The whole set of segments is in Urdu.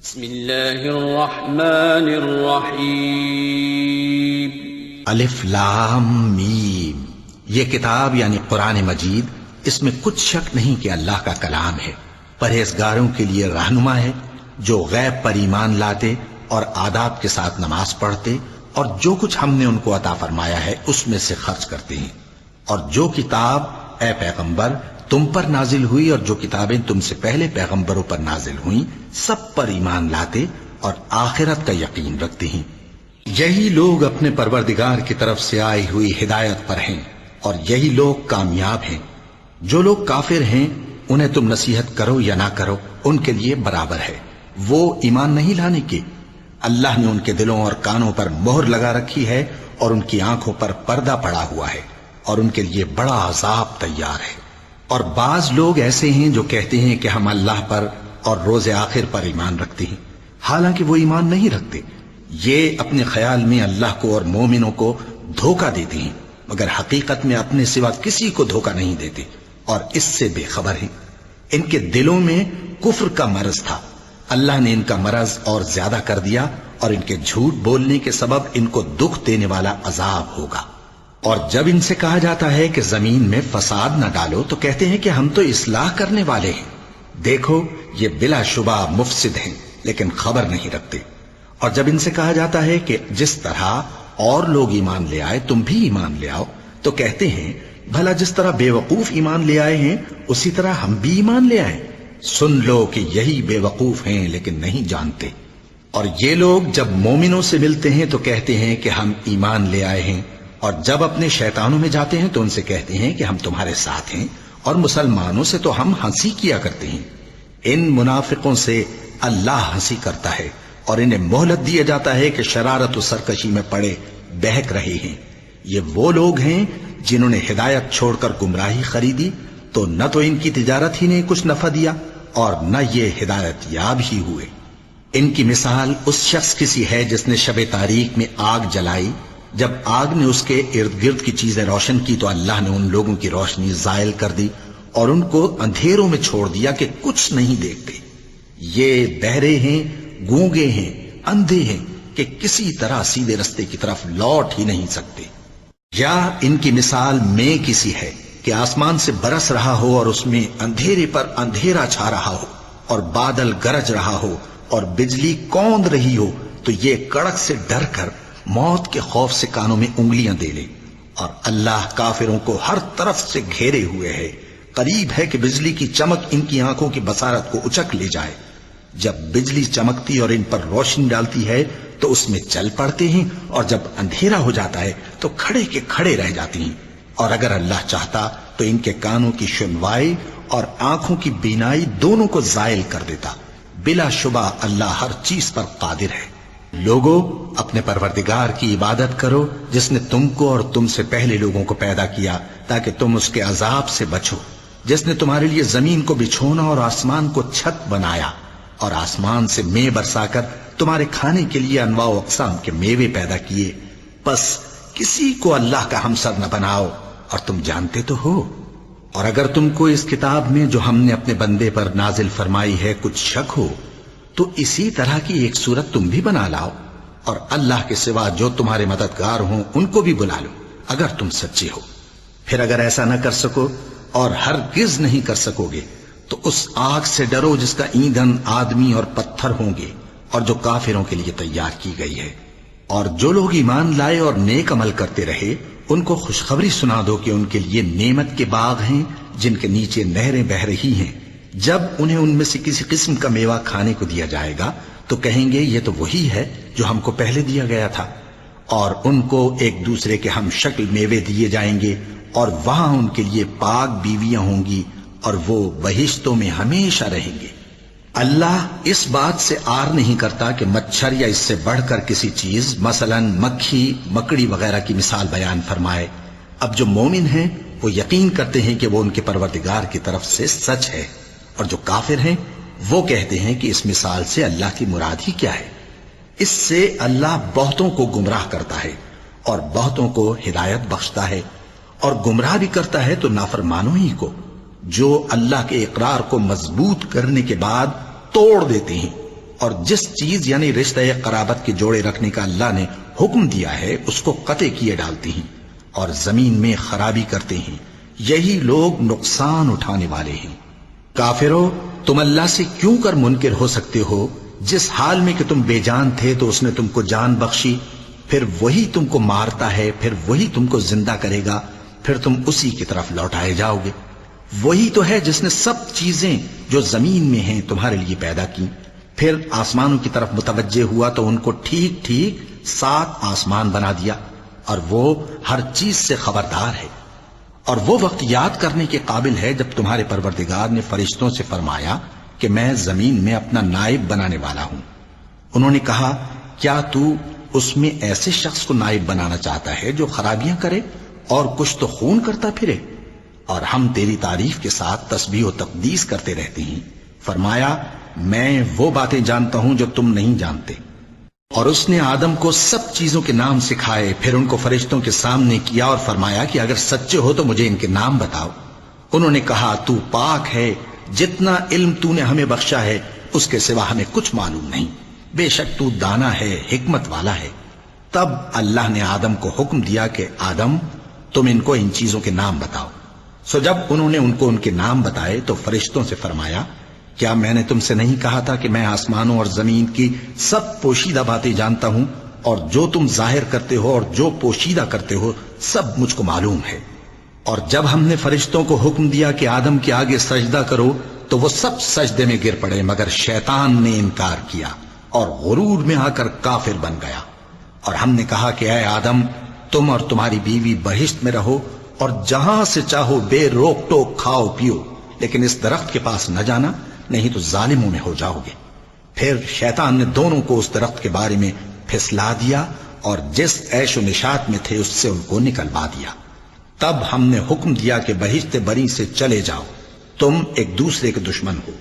بسم اللہ الرحمن الرحیم الف لام میم۔ یہ کتاب یعنی قرآن مجید، اس میں کچھ شک نہیں کہ اللہ کا کلام ہے، پرہیزگاروں کے لیے رہنما ہے، جو غیب پر ایمان لاتے اور آداب کے ساتھ نماز پڑھتے اور جو کچھ ہم نے ان کو عطا فرمایا ہے اس میں سے خرچ کرتے ہیں، اور جو کتاب اے پیغمبر تم پر نازل ہوئی اور جو کتابیں تم سے پہلے پیغمبروں پر نازل ہوئیں سب پر ایمان لاتے اور آخرت کا یقین رکھتے ہیں۔ یہی لوگ اپنے پروردگار کی طرف سے آئی ہوئی ہدایت پر ہیں اور یہی لوگ کامیاب ہیں۔ جو لوگ کافر ہیں انہیں تم نصیحت کرو یا نہ کرو ان کے لیے برابر ہے، وہ ایمان نہیں لانے کے۔ اللہ نے ان کے دلوں اور کانوں پر مہر لگا رکھی ہے اور ان کی آنکھوں پر پردہ پڑا ہوا ہے اور ان کے لیے بڑا عذاب تیار ہے۔ اور بعض لوگ ایسے ہیں جو کہتے ہیں کہ ہم اللہ پر اور روز آخر پر ایمان رکھتے ہیں، حالانکہ وہ ایمان نہیں رکھتے۔ یہ اپنے خیال میں اللہ کو اور مومنوں کو دھوکہ دیتے ہیں، مگر حقیقت میں اپنے سوا کسی کو دھوکہ نہیں دیتے اور اس سے بے خبر ہیں۔ ان کے دلوں میں کفر کا مرض تھا، اللہ نے ان کا مرض اور زیادہ کر دیا اور ان کے جھوٹ بولنے کے سبب ان کو دکھ دینے والا عذاب ہوگا۔ اور جب ان سے کہا جاتا ہے کہ زمین میں فساد نہ ڈالو تو کہتے ہیں کہ ہم تو اصلاح کرنے والے ہیں۔ دیکھو یہ بلا شبہ مفسد ہیں لیکن خبر نہیں رکھتے۔ اور جب ان سے کہا جاتا ہے کہ جس طرح اور لوگ ایمان لے آئے تم بھی ایمان لے آؤ تو کہتے ہیں بھلا جس طرح بے وقوف ایمان لے آئے ہیں اسی طرح ہم بھی ایمان لے آئیں۔ سن لو کہ یہی بے وقوف ہیں لیکن نہیں جانتے۔ اور یہ لوگ جب مومنوں سے ملتے ہیں تو کہتے ہیں کہ ہم ایمان لے آئے ہیں، اور جب اپنے شیطانوں میں جاتے ہیں تو ان سے کہتے ہیں کہ ہم تمہارے ساتھ ہیں، اور مسلمانوں سے تو ہم ہنسی کیا کرتے ہیں۔ ان منافقوں سے اللہ ہنسی کرتا ہے اور انہیں مہلت دیا جاتا ہے کہ شرارت و سرکشی میں پڑے بہک رہے ہیں۔ یہ وہ لوگ ہیں جنہوں نے ہدایت چھوڑ کر گمراہی خریدی، تو نہ تو ان کی تجارت ہی نے کچھ نفع دیا اور نہ یہ ہدایت یاب ہی ہوئے۔ ان کی مثال اس شخص کی سی ہے جس نے شب تاریک میں آگ جلائی، جب آگ نے اس کے ارد گرد کی چیزیں روشن کی تو اللہ نے ان لوگوں کی روشنی زائل کر دی اور ان کو اندھیروں میں چھوڑ دیا کہ کچھ نہیں دیکھتے۔ یہ بہرے ہیں، گونگے ہیں، اندھے ہیں کہ کسی طرح سیدھے رستے کی طرف لوٹ ہی نہیں سکتے۔ یا ان کی مثال میں کسی ہے کہ آسمان سے برس رہا ہو اور اس میں اندھیرے پر اندھیرا چھا رہا ہو اور بادل گرج رہا ہو اور بجلی کوند رہی ہو تو یہ کڑک سے ڈر کر موت کے خوف سے کانوں میں انگلیاں دے لے۔ اور اللہ کافروں کو ہر طرف سے گھیرے ہوئے ہے، قریب ہے کہ بجلی کی چمک ان کی آنکھوں کی بصارت کو اچک لے جائے۔ جب بجلی چمکتی اور ان پر روشنی ڈالتی ہے تو اس میں چل پڑتے ہیں، اور جب اندھیرا ہو جاتا ہے تو کھڑے کے کھڑے رہ جاتے ہیں۔ اور اگر اللہ چاہتا تو ان کے کانوں کی سنوائی اور آنکھوں کی بینائی دونوں کو زائل کر دیتا۔ بلا شبہ اللہ ہر چیز پر قادر ہے۔ لوگوں اپنے پروردگار کی عبادت کرو جس نے تم کو اور تم سے پہلے لوگوں کو پیدا کیا تاکہ تم اس کے عذاب سے بچو، جس نے تمہارے لیے زمین کو بچھونا اور آسمان کو چھت بنایا اور آسمان سے مے برسا کر تمہارے کھانے کے لیے انواع و اقسام کے میوے پیدا کیے۔ پس کسی کو اللہ کا ہمسر نہ بناؤ اور تم جانتے تو ہو۔ اور اگر تم کو اس کتاب میں جو ہم نے اپنے بندے پر نازل فرمائی ہے کچھ شک ہو تو اسی طرح کی ایک صورت تم بھی بنا لاؤ، اور اللہ کے سوا جو تمہارے مددگار ہوں ان کو بھی بلا لو اگر تم سچے ہو۔ پھر اگر ایسا نہ کر سکو اور ہرگز نہیں کر سکو گے تو اس آگ سے ڈرو جس کا ایندھن آدمی اور پتھر ہوں گے اور جو کافروں کے لیے تیار کی گئی ہے۔ اور جو لوگ ایمان لائے اور نیک عمل کرتے رہے ان کو خوشخبری سنا دو کہ ان کے لیے نعمت کے باغ ہیں جن کے نیچے نہریں بہہ رہی ہیں۔ جب انہیں ان میں سے کسی قسم کا میوہ کھانے کو دیا جائے گا تو کہیں گے یہ تو وہی ہے جو ہم کو پہلے دیا گیا تھا، اور ان کو ایک دوسرے کے ہم شکل میوے دیے جائیں گے، اور وہاں ان کے لیے پاک بیویاں ہوں گی اور وہ بہشتوں میں ہمیشہ رہیں گے۔ اللہ اس بات سے آر نہیں کرتا کہ مچھر یا اس سے بڑھ کر کسی چیز مثلا مکھی مکڑی وغیرہ کی مثال بیان فرمائے۔ اب جو مومن ہیں وہ یقین کرتے ہیں کہ وہ ان کے پروردگار کی طرف سے سچ ہے، اور جو کافر ہیں وہ کہتے ہیں کہ اس مثال سے اللہ کی مراد ہی کیا ہے۔ اس سے اللہ بہتوں کو گمراہ کرتا ہے اور بہتوں کو ہدایت بخشتا ہے، اور گمراہ بھی کرتا ہے تو نافرمانوں ہی کو، جو اللہ کے اقرار کو مضبوط کرنے کے بعد توڑ دیتے ہیں اور جس چیز یعنی رشتہ قرابت کے جوڑے رکھنے کا اللہ نے حکم دیا ہے اس کو قطع کیے ڈالتی ہیں اور زمین میں خرابی کرتے ہیں، یہی لوگ نقصان اٹھانے والے ہیں۔ کافرو، تم اللہ سے کیوں کر منکر ہو سکتے ہو؟ جس حال میں کہ تم بے جان تھے تو اس نے تم کو جان بخشی، پھر وہی تم کو مارتا ہے، پھر وہی تم کو زندہ کرے گا، پھر تم اسی کی طرف لوٹائے جاؤ گے۔ وہی تو ہے جس نے سب چیزیں جو زمین میں ہیں تمہارے لیے پیدا کی، پھر آسمانوں کی طرف متوجہ ہوا تو ان کو ٹھیک ٹھیک 7 آسمان بنا دیا، اور وہ ہر چیز سے خبردار ہے۔ اور وہ وقت یاد کرنے کے قابل ہے جب تمہارے پروردگار نے فرشتوں سے فرمایا کہ میں زمین میں اپنا نائب بنانے والا ہوں۔ انہوں نے کہا، کیا تو اس میں ایسے شخص کو نائب بنانا چاہتا ہے جو خرابیاں کرے اور کچھ تو خون کرتا پھرے؟ اور ہم تیری تعریف کے ساتھ تسبیح و تقدیس کرتے رہتے ہیں۔ فرمایا، میں وہ باتیں جانتا ہوں جو تم نہیں جانتے۔ اور اس نے آدم کو سب چیزوں کے نام سکھائے، پھر ان کو فرشتوں کے سامنے کیا اور فرمایا کہ اگر سچے ہو تو مجھے ان کے نام بتاؤ۔ انہوں نے کہا، تو پاک ہے، جتنا علم تو نے ہمیں بخشا ہے اس کے سوا ہمیں کچھ معلوم نہیں، بے شک تو دانا ہے، حکمت والا ہے۔ تب اللہ نے آدم کو حکم دیا کہ آدم، تم ان کو ان چیزوں کے نام بتاؤ۔ سو جب انہوں نے ان کو ان کے نام بتائے تو فرشتوں سے فرمایا، کیا میں نے تم سے نہیں کہا تھا کہ میں آسمانوں اور زمین کی سب پوشیدہ باتیں جانتا ہوں، اور جو تم ظاہر کرتے ہو اور جو پوشیدہ کرتے ہو سب مجھ کو معلوم ہے۔ اور جب ہم نے فرشتوں کو حکم دیا کہ آدم کے آگے سجدہ کرو تو وہ سب سجدے میں گر پڑے، مگر شیطان نے انکار کیا اور غرور میں آ کر کافر بن گیا۔ اور ہم نے کہا کہ اے آدم، تم اور تمہاری بیوی بہشت میں رہو اور جہاں سے چاہو بے روک ٹوک کھاؤ پیو، لیکن اس درخت کے پاس نہ جانا، نہیں تو ظالموں میں ہو جاؤ گے۔ پھر شیطان نے دونوں کو اس درخت کے بارے میں پھسلا دیا اور جس عیش و نشاط میں تھے اس سے ان کو نکلوا دیا۔ تب ہم نے حکم دیا کہ بہشت بری سے چلے جاؤ، تم ایک دوسرے کے دشمن ہو،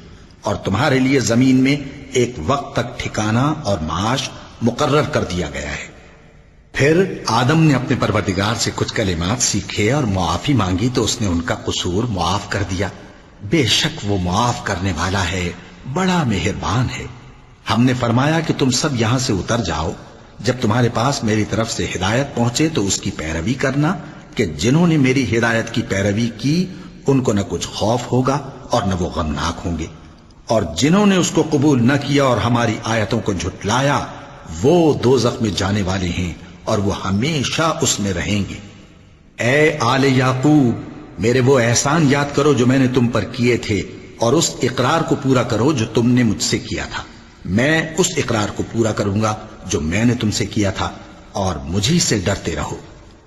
اور تمہارے لیے زمین میں ایک وقت تک ٹھکانہ اور معاش مقرر کر دیا گیا ہے۔ پھر آدم نے اپنے پروردگار سے کچھ کلمات سیکھے اور معافی مانگی تو اس نے ان کا قصور معاف کر دیا۔ بے شک وہ معاف کرنے والا ہے، بڑا مہربان ہے۔ ہم نے فرمایا کہ تم سب یہاں سے اتر جاؤ، جب تمہارے پاس میری طرف سے ہدایت پہنچے تو اس کی پیروی کرنا، کہ جنہوں نے میری ہدایت کی پیروی کی ان کو نہ کچھ خوف ہوگا اور نہ وہ غمناک ہوں گے، اور جنہوں نے اس کو قبول نہ کیا اور ہماری آیتوں کو جھٹلایا وہ دوزخ میں جانے والے ہیں اور وہ ہمیشہ اس میں رہیں گے۔ اے آل یعقوب، میرے وہ احسان یاد کرو جو میں نے تم پر کیے تھے، اور اس اقرار کو پورا کرو جو تم نے مجھ سے کیا تھا۔ میں اس اقرار کو پورا کروں گا جو میں نے تم سے کیا تھا، اور مجھی سے ڈرتے رہو۔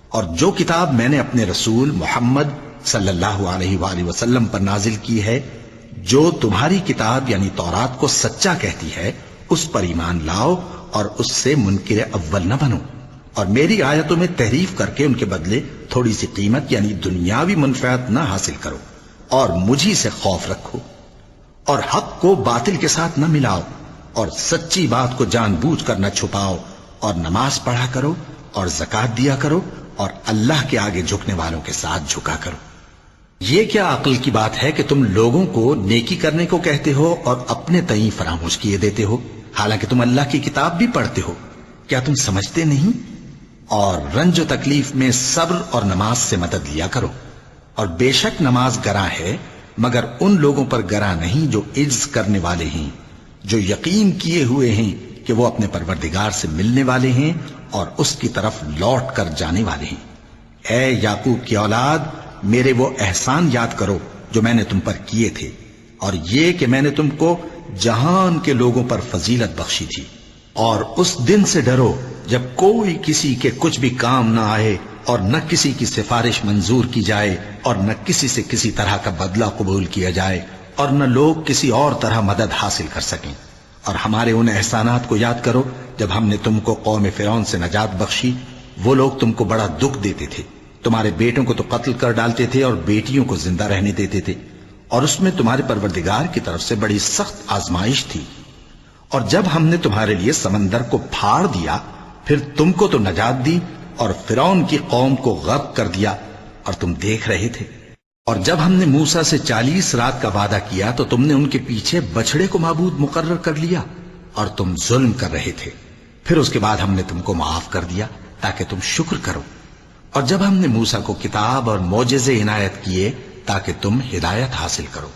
اور جو کتاب میں نے اپنے رسول محمد صلی اللہ علیہ وآلہ وسلم پر نازل کی ہے، جو تمہاری کتاب یعنی تورات کو سچا کہتی ہے، اس پر ایمان لاؤ اور اس سے منکر اول نہ بنو، اور میری آیتوں میں تحریف کر کے ان کے بدلے تھوڑی سی قیمت یعنی دنیاوی منفعت نہ حاصل کرو، اور مجھی سے خوف رکھو، اور حق کو باطل کے ساتھ نہ ملاؤ، اور سچی بات کو جان بوجھ کر نہ چھپاؤ، اور نماز پڑھا کرو اور زکوٰۃ دیا کرو، اور اللہ کے آگے جھکنے والوں کے ساتھ جھکا کرو۔ یہ کیا عقل کی بات ہے کہ تم لوگوں کو نیکی کرنے کو کہتے ہو اور اپنے تئیں فراموش کیے دیتے ہو، حالانکہ تم اللہ کی کتاب بھی پڑھتے ہو؟ کیا تم سمجھتے نہیں؟ اور رنج و تکلیف میں صبر اور نماز سے مدد لیا کرو، اور بے شک نماز گراں ہے، مگر ان لوگوں پر گراں نہیں جو عجز کرنے والے ہیں، جو یقین کیے ہوئے ہیں کہ وہ اپنے پروردگار سے ملنے والے ہیں اور اس کی طرف لوٹ کر جانے والے ہیں۔ اے یعقوب کی اولاد، میرے وہ احسان یاد کرو جو میں نے تم پر کیے تھے، اور یہ کہ میں نے تم کو جہان کے لوگوں پر فضیلت بخشی تھی۔ اور اس دن سے ڈرو جب کوئی کسی کے کچھ بھی کام نہ آئے، اور نہ کسی کی سفارش منظور کی جائے، اور نہ کسی سے کسی طرح کا بدلہ قبول کیا جائے، اور نہ لوگ کسی اور طرح مدد حاصل کر سکیں۔ اور ہمارے ان احسانات کو یاد کرو جب ہم نے تم کو قوم فرعون سے نجات بخشی۔ وہ لوگ تم کو بڑا دکھ دیتے تھے، تمہارے بیٹوں کو تو قتل کر ڈالتے تھے اور بیٹیوں کو زندہ رہنے دیتے تھے، اور اس میں تمہارے پروردگار کی طرف سے بڑی سخت آزمائش تھی۔ اور جب ہم نے تمہارے لیے سمندر کو پھاڑ دیا، پھر تم کو تو نجات دی اور فرعون کی قوم کو غرق کر دیا، اور تم دیکھ رہے تھے۔ اور جب ہم نے موسیٰ سے 40 رات کا وعدہ کیا تو تم نے ان کے پیچھے بچڑے کو معبود مقرر کر لیا، اور تم ظلم کر رہے تھے، پھر اس کے بعد ہم نے تم کو معاف کر دیا تاکہ تم شکر کرو۔ اور جب ہم نے موسیٰ کو کتاب اور معجزے عنایت کیے تاکہ تم ہدایت حاصل کرو۔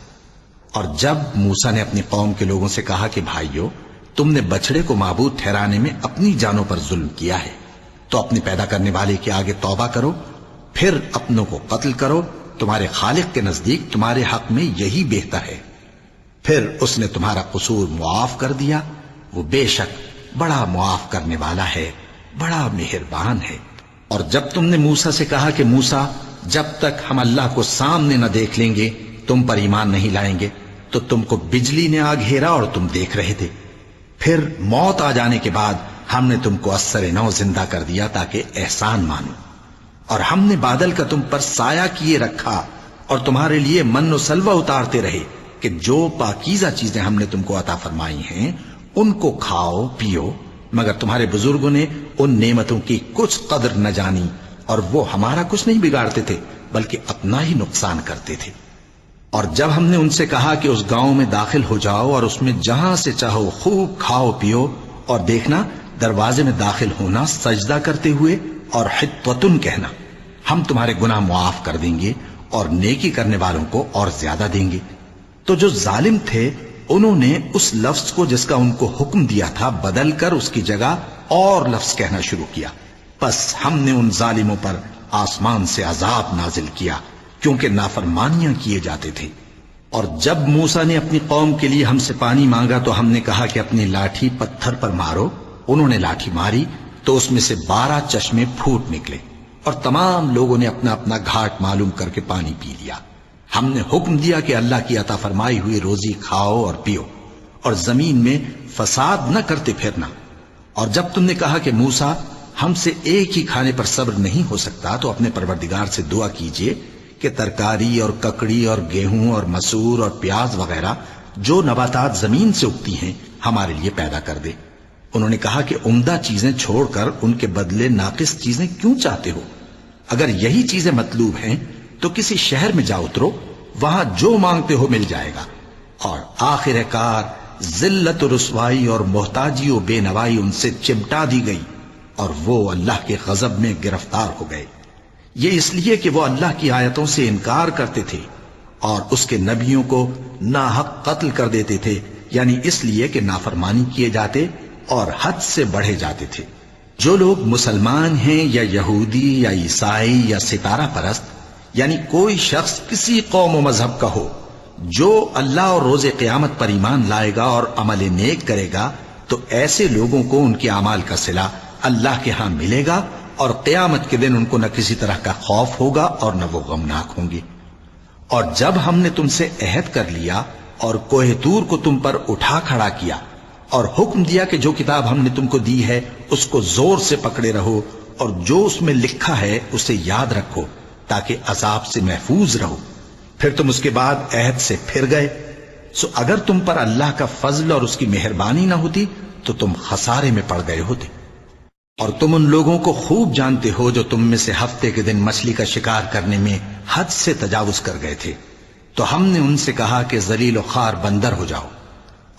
اور جب موسیٰ نے اپنی قوم کے لوگوں سے کہا کہ بھائیو، تم نے بچڑے کو معبود ٹھہرانے میں اپنی جانوں پر ظلم کیا ہے، تو اپنے پیدا کرنے والے کے آگے توبہ کرو، پھر اپنوں کو قتل کرو، تمہارے خالق کے نزدیک تمہارے حق میں یہی بہتر ہے۔ پھر اس نے تمہارا قصور معاف کر دیا، وہ بے شک بڑا معاف کرنے والا ہے، بڑا مہربان ہے۔ اور جب تم نے موسیٰ سے کہا کہ موسیٰ، جب تک ہم اللہ کو سامنے نہ دیکھ لیں گے تم پر ایمان نہیں لائیں گے، تو تم کو بجلی نے آ گھیرا اور تم دیکھ رہے تھے۔ پھر موت آ جانے کے بعد ہم نے تم کو اثر نو زندہ کر دیا تاکہ احسان مانو۔ اور ہم نے بادل کا تم پر سایہ کیے رکھا اور تمہارے لیے من و سلوہ اتارتے رہے کہ جو پاکیزہ چیزیں ہم نے تم کو عطا فرمائی ہیں ان کو کھاؤ پیو، مگر تمہارے بزرگوں نے ان نعمتوں کی کچھ قدر نہ جانی، اور وہ ہمارا کچھ نہیں بگاڑتے تھے بلکہ اپنا ہی نقصان کرتے تھے۔ اور جب ہم نے ان سے کہا کہ اس گاؤں میں داخل ہو جاؤ اور اس میں جہاں سے چاہو خوب کھاؤ پیو، اور دیکھنا دروازے میں داخل ہونا سجدہ کرتے ہوئے اور حطوتن کہنا، ہم تمہارے گناہ معاف کر دیں گے اور نیکی کرنے والوں کو اور زیادہ دیں گے۔ تو جو ظالم تھے انہوں نے اس لفظ کو جس کا ان کو حکم دیا تھا بدل کر اس کی جگہ اور لفظ کہنا شروع کیا، پس ہم نے ان ظالموں پر آسمان سے عذاب نازل کیا کیونکہ نافرمانیاں کیے جاتے تھے۔ اور جب موسیٰ نے اپنی قوم کے لیے ہم سے پانی مانگا تو ہم نے کہا کہ اپنی لاٹھی پتھر پر مارو، انہوں نے لاٹھی ماری تو اس میں سے 12 چشمے پھوٹ نکلے، اور تمام لوگوں نے اپنا اپنا گھاٹ معلوم کر کے پانی پی لیا۔ ہم نے حکم دیا کہ اللہ کی عطا فرمائی ہوئی روزی کھاؤ اور پیو، اور زمین میں فساد نہ کرتے پھرنا۔ اور جب تم نے کہا کہ موسیٰ، ہم سے ایک ہی کھانے پر صبر نہیں ہو سکتا، تو اپنے پروردگار سے دعا کیجئے کہ ترکاری اور ککڑی اور گیہوں اور مسور اور پیاز وغیرہ جو نباتات زمین سے اگتی ہیں ہمارے لیے پیدا کر دے۔ انہوں نے کہا کہ عمدہ چیزیں چھوڑ کر ان کے بدلے ناقص چیزیں کیوں چاہتے ہو؟ اگر یہی چیزیں مطلوب ہیں تو کسی شہر میں جا اترو، وہاں جو مانگتے ہو مل جائے گا۔ اور آخر کار ذلت و رسوائی اور محتاجی و بے نوائی ان سے چمٹا دی گئی، اور وہ اللہ کے غضب میں گرفتار ہو گئے۔ یہ اس لیے کہ وہ اللہ کی آیتوں سے انکار کرتے تھے اور اس کے نبیوں کو ناحق قتل کر دیتے تھے، یعنی اس لیے کہ نافرمانی کیے جاتے اور حد سے بڑھے جاتے تھے۔ جو لوگ مسلمان ہیں یا یہودی یا عیسائی یا ستارہ پرست، یعنی کوئی شخص کسی قوم و مذہب کا ہو، جو اللہ اور روز قیامت پر ایمان لائے گا اور عمل نیک کرے گا، تو ایسے لوگوں کو ان کے اعمال کا صلہ اللہ کے ہاں ملے گا، اور قیامت کے دن ان کو نہ کسی طرح کا خوف ہوگا اور نہ وہ غمناک ہوں گے۔ اور جب ہم نے تم سے عہد کر لیا اور کوہ طور کو تم پر اٹھا کھڑا کیا اور حکم دیا کہ جو کتاب ہم نے تم کو دی ہے اس کو زور سے پکڑے رہو، اور جو اس میں لکھا ہے اسے یاد رکھو تاکہ عذاب سے محفوظ رہو، پھر تم اس کے بعد عہد سے پھر گئے، سو اگر تم پر اللہ کا فضل اور اس کی مہربانی نہ ہوتی تو تم خسارے میں پڑ گئے ہوتے۔ اور تم ان لوگوں کو خوب جانتے ہو جو تم میں سے ہفتے کے دن مچھلی کا شکار کرنے میں حد سے تجاوز کر گئے تھے، تو ہم نے ان سے کہا کہ ذلیل و خوار بندر ہو جاؤ،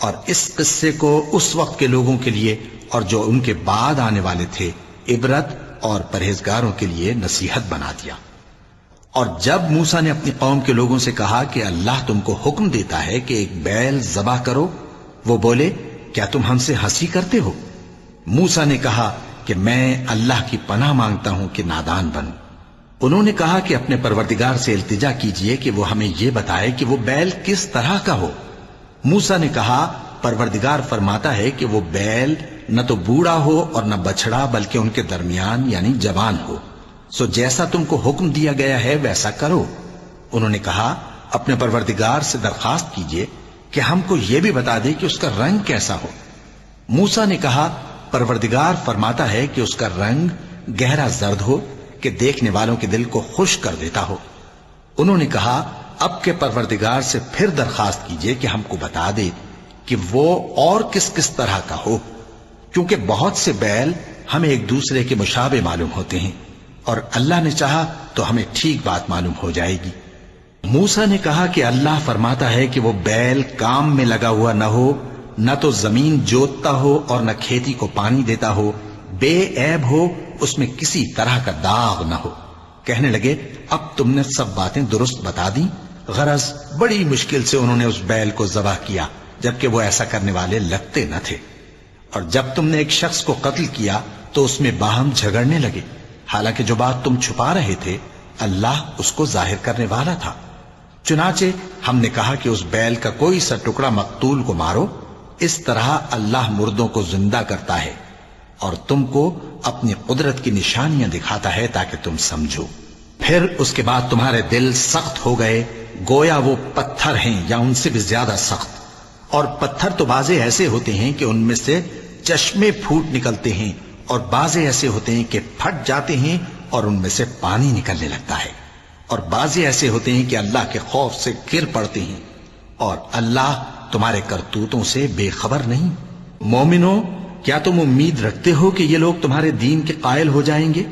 اور اس قصے کو اس وقت کے لوگوں کے لیے اور جو ان کے بعد آنے والے تھے عبرت اور پرہیزگاروں کے لیے نصیحت بنا دیا۔ اور جب موسیٰ نے اپنی قوم کے لوگوں سے کہا کہ اللہ تم کو حکم دیتا ہے کہ ایک بیل ذبح کرو، وہ بولے کیا تم ہم سے ہنسی کرتے ہو؟ موسیٰ نے کہا کہ میں اللہ کی پناہ مانگتا ہوں کہ نادان بنوں۔ انہوں نے کہا کہ اپنے پروردگار سے التجا کیجئے کہ وہ ہمیں یہ بتائے کہ وہ بیل کس طرح کا ہو۔ موسیٰ نے کہا پروردگار فرماتا ہے کہ وہ بیل نہ تو بوڑھا ہو اور نہ بچڑا بلکہ ان کے درمیان یعنی جوان ہو، سو جیسا تم کو حکم دیا گیا ہے ویسا کرو۔ انہوں نے کہا اپنے پروردگار سے درخواست کیجئے کہ ہم کو یہ بھی بتا دے کہ اس کا رنگ کیسا ہو۔ موسیٰ نے کہا پروردگار فرماتا ہے کہ اس کا رنگ گہرا زرد ہو کہ دیکھنے والوں کے دل کو خوش کر دیتا ہو۔ انہوں نے کہا اب کے پروردگار سے پھر درخواست کیجئے کہ ہم کو بتا دے کہ وہ اور کس کس طرح کا ہو، کیونکہ بہت سے بیل ہمیں ایک دوسرے کے مشابہ معلوم ہوتے ہیں، اور اللہ نے چاہا تو ہمیں ٹھیک بات معلوم ہو جائے گی۔ موسیٰ نے کہا کہ اللہ فرماتا ہے کہ وہ بیل کام میں لگا ہوا نہ ہو نہ تو زمین جوتتا ہو اور نہ کھیتی کو پانی دیتا ہو، بے عیب ہو، اس میں کسی طرح کا داغ نہ ہو۔ کہنے لگے اب تم نے سب باتیں درست بتا دی۔ غرض بڑی مشکل سے انہوں نے اس بیل کو ذبح کیا، جبکہ وہ ایسا کرنے والے لگتے نہ تھے۔ اور جب تم نے ایک شخص کو قتل کیا تو اس میں باہم جھگڑنے لگے، حالانکہ جو بات تم چھپا رہے تھے اللہ اس کو ظاہر کرنے والا تھا۔ چنانچہ ہم نے کہا کہ اس بیل کا کوئی سا ٹکڑا مقتول کو مارو، اس طرح اللہ مردوں کو زندہ کرتا ہے اور تم کو اپنی قدرت کی نشانیاں دکھاتا ہے تاکہ تم سمجھو۔ پھر اس کے بعد تمہارے دل سخت ہو گئے، گویا وہ پتھر ہیں یا ان سے بھی زیادہ سخت۔ اور پتھر تو بعضے ایسے ہوتے ہیں کہ ان میں سے چشمے پھوٹ نکلتے ہیں، اور بعضے ایسے ہوتے ہیں کہ پھٹ جاتے ہیں اور ان میں سے پانی نکلنے لگتا ہے، اور بعضے ایسے ہوتے ہیں کہ اللہ کے خوف سے گر پڑتے ہیں، اور اللہ تمہارے کرتوتوں سے بے خبر نہیں۔ مومنو، کیا تم امید رکھتے ہو کہ یہ لوگ تمہارے دین کے قائل ہو جائیں گے؟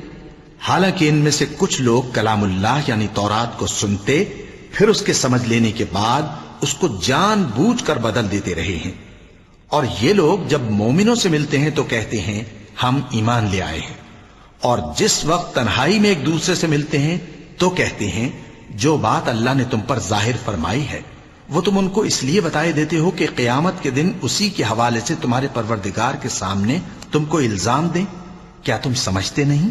حالانکہ ان میں سے کچھ لوگ کلام اللہ یعنی تورات کو سنتے، پھر اس کے سمجھ لینے کے بعد اس کو جان بوجھ کر بدل دیتے رہے ہیں۔ اور یہ لوگ جب مومنوں سے ملتے ہیں تو کہتے ہیں ہم ایمان لے آئے ہیں، اور جس وقت تنہائی میں ایک دوسرے سے ملتے ہیں تو کہتے ہیں جو بات اللہ نے تم پر ظاہر فرمائی ہے وہ تم ان کو اس لیے بتائے دیتے ہو کہ قیامت کے دن اسی کے حوالے سے تمہارے پروردگار کے سامنے تم کو الزام دیں۔ کیا تم سمجھتے نہیں؟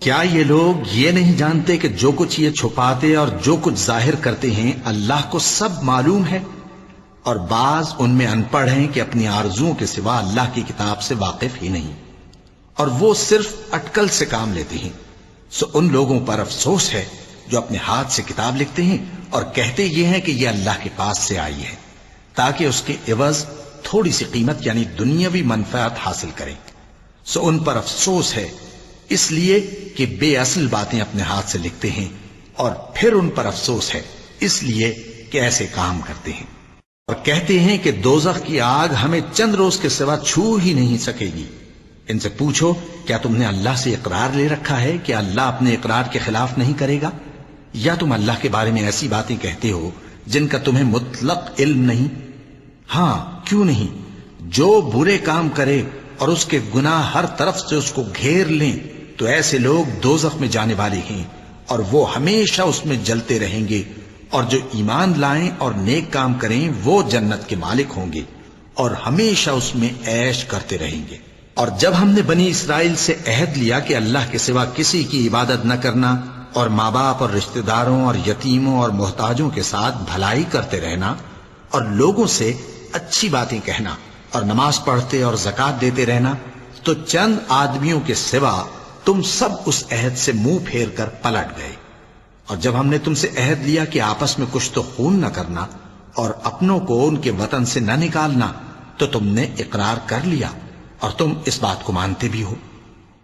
کیا یہ لوگ یہ نہیں جانتے کہ جو کچھ یہ چھپاتے اور جو کچھ ظاہر کرتے ہیں اللہ کو سب معلوم ہے؟ اور بعض ان میں ان پڑھ ہیں کہ اپنی آرزوؤں کے سوا اللہ کی کتاب سے واقف ہی نہیں، اور وہ صرف اٹکل سے کام لیتے ہیں۔ سو ان لوگوں پر افسوس ہے جو اپنے ہاتھ سے کتاب لکھتے ہیں اور کہتے یہ ہیں کہ یہ اللہ کے پاس سے آئی ہے، تاکہ اس کے عوض تھوڑی سی قیمت یعنی دنیاوی منفعت حاصل کریں۔ سو ان پر افسوس ہے اس لیے کہ بے اصل باتیں اپنے ہاتھ سے لکھتے ہیں، اور پھر ان پر افسوس ہے اس لیے کہ ایسے کام کرتے ہیں، اور کہتے ہیں کہ دوزخ کی آگ ہمیں چند روز کے سوا چھو ہی نہیں سکے گی۔ ان سے پوچھو کیا تم نے اللہ سے اقرار لے رکھا ہے کہ اللہ اپنے اقرار کے خلاف نہیں کرے گا؟ یا تم اللہ کے بارے میں ایسی باتیں کہتے ہو جن کا تمہیں مطلق علم نہیں؟ ہاں کیوں نہیں، جو برے کام کرے اور اس کے گناہ ہر طرف سے اس کو گھیر لیں تو ایسے لوگ دوزخ میں جانے والے ہیں، اور وہ ہمیشہ اس میں جلتے رہیں گے، اور جو ایمان لائیں اور نیک کام کریں وہ جنت کے مالک ہوں گے اور ہمیشہ اس میں عیش کرتے رہیں گے۔ اور جب ہم نے بنی اسرائیل سے عہد لیا کہ اللہ کے سوا کسی کی عبادت نہ کرنا، اور ماں باپ اور رشتہ داروں اور یتیموں اور محتاجوں کے ساتھ بھلائی کرتے رہنا، اور لوگوں سے اچھی باتیں کہنا، اور نماز پڑھتے اور زکوٰۃ دیتے رہنا، تو چند آدمیوں کے سوا تم سب اس عہد سے منہ پھیر کر پلٹ گئے۔ اور جب ہم نے تم سے عہد لیا کہ آپس میں کچھ تو خون نہ کرنا اور اپنوں کو ان کے وطن سے نہ نکالنا، تو تم نے اقرار کر لیا اور تم اس بات کو مانتے بھی ہو۔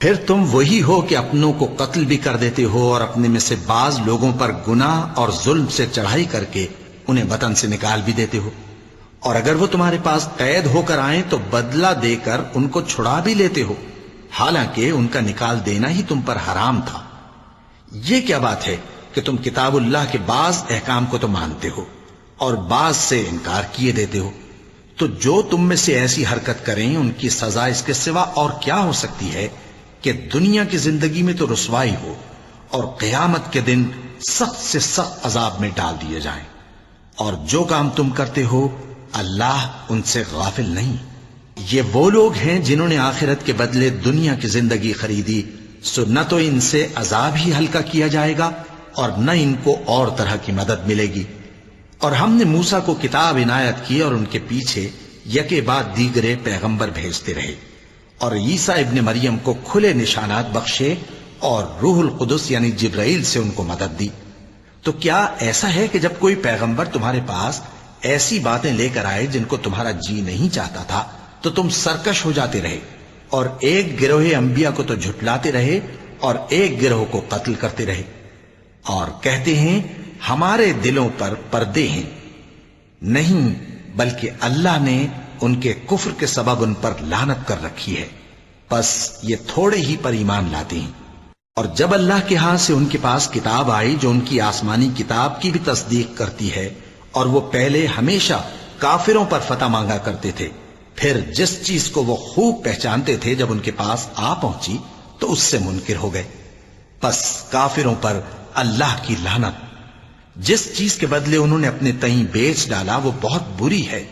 پھر تم وہی ہو کہ اپنوں کو قتل بھی کر دیتے ہو، اور اپنے میں سے بعض لوگوں پر گناہ اور ظلم سے چڑھائی کر کے انہیں وطن سے نکال بھی دیتے ہو، اور اگر وہ تمہارے پاس قید ہو کر آئیں تو بدلہ دے کر ان کو چھڑا بھی لیتے ہو، حالانکہ ان کا نکال دینا ہی تم پر حرام تھا۔ یہ کیا بات ہے کہ تم کتاب اللہ کے بعض احکام کو تو مانتے ہو اور بعض سے انکار کیے دیتے ہو؟ تو جو تم میں سے ایسی حرکت کریں ان کی سزا اس کے سوا اور کیا ہو سکتی ہے کہ دنیا کی زندگی میں تو رسوائی ہو اور قیامت کے دن سخت سے سخت عذاب میں ڈال دیے جائیں۔ اور جو کام تم کرتے ہو اللہ ان سے غافل نہیں۔ یہ وہ لوگ ہیں جنہوں نے آخرت کے بدلے دنیا کی زندگی خریدی، سو نہ تو ان سے عذاب ہی ہلکا کیا جائے گا اور نہ ان کو اور طرح کی مدد ملے گی۔ اور ہم نے موسیٰ کو کتاب عنایت کی اور ان کے پیچھے یکے بعد دیگرے پیغمبر بھیجتے رہے، اور عیسیٰ ابن مریم کو کھلے نشانات بخشے اور روح القدس یعنی جبرائیل سے ان کو مدد دی۔ تو کیا ایسا ہے کہ جب کوئی پیغمبر تمہارے پاس ایسی باتیں لے کر آئے جن کو تمہارا جی نہیں چاہتا تھا تو تم سرکش ہو جاتے رہے، اور ایک گروہ انبیاء کو تو جھٹلاتے رہے اور ایک گروہ کو قتل کرتے رہے، اور کہتے ہیں ہمارے دلوں پر پردے ہیں؟ نہیں، بلکہ اللہ نے ان کے کفر کے سبب ان پر لعنت کر رکھی ہے، بس یہ تھوڑے ہی پر ایمان لاتے ہیں۔ اور جب اللہ کے ہاں سے ان کے پاس کتاب آئی جو ان کی آسمانی کتاب کی بھی تصدیق کرتی ہے، اور وہ پہلے ہمیشہ کافروں پر فتح مانگا کرتے تھے، پھر جس چیز کو وہ خوب پہچانتے تھے جب ان کے پاس آ پہنچی تو اس سے منکر ہو گئے۔ پس کافروں پر اللہ کی لعنت۔ جس چیز کے بدلے انہوں نے اپنے تئیں بیچ ڈالا وہ بہت بری ہے،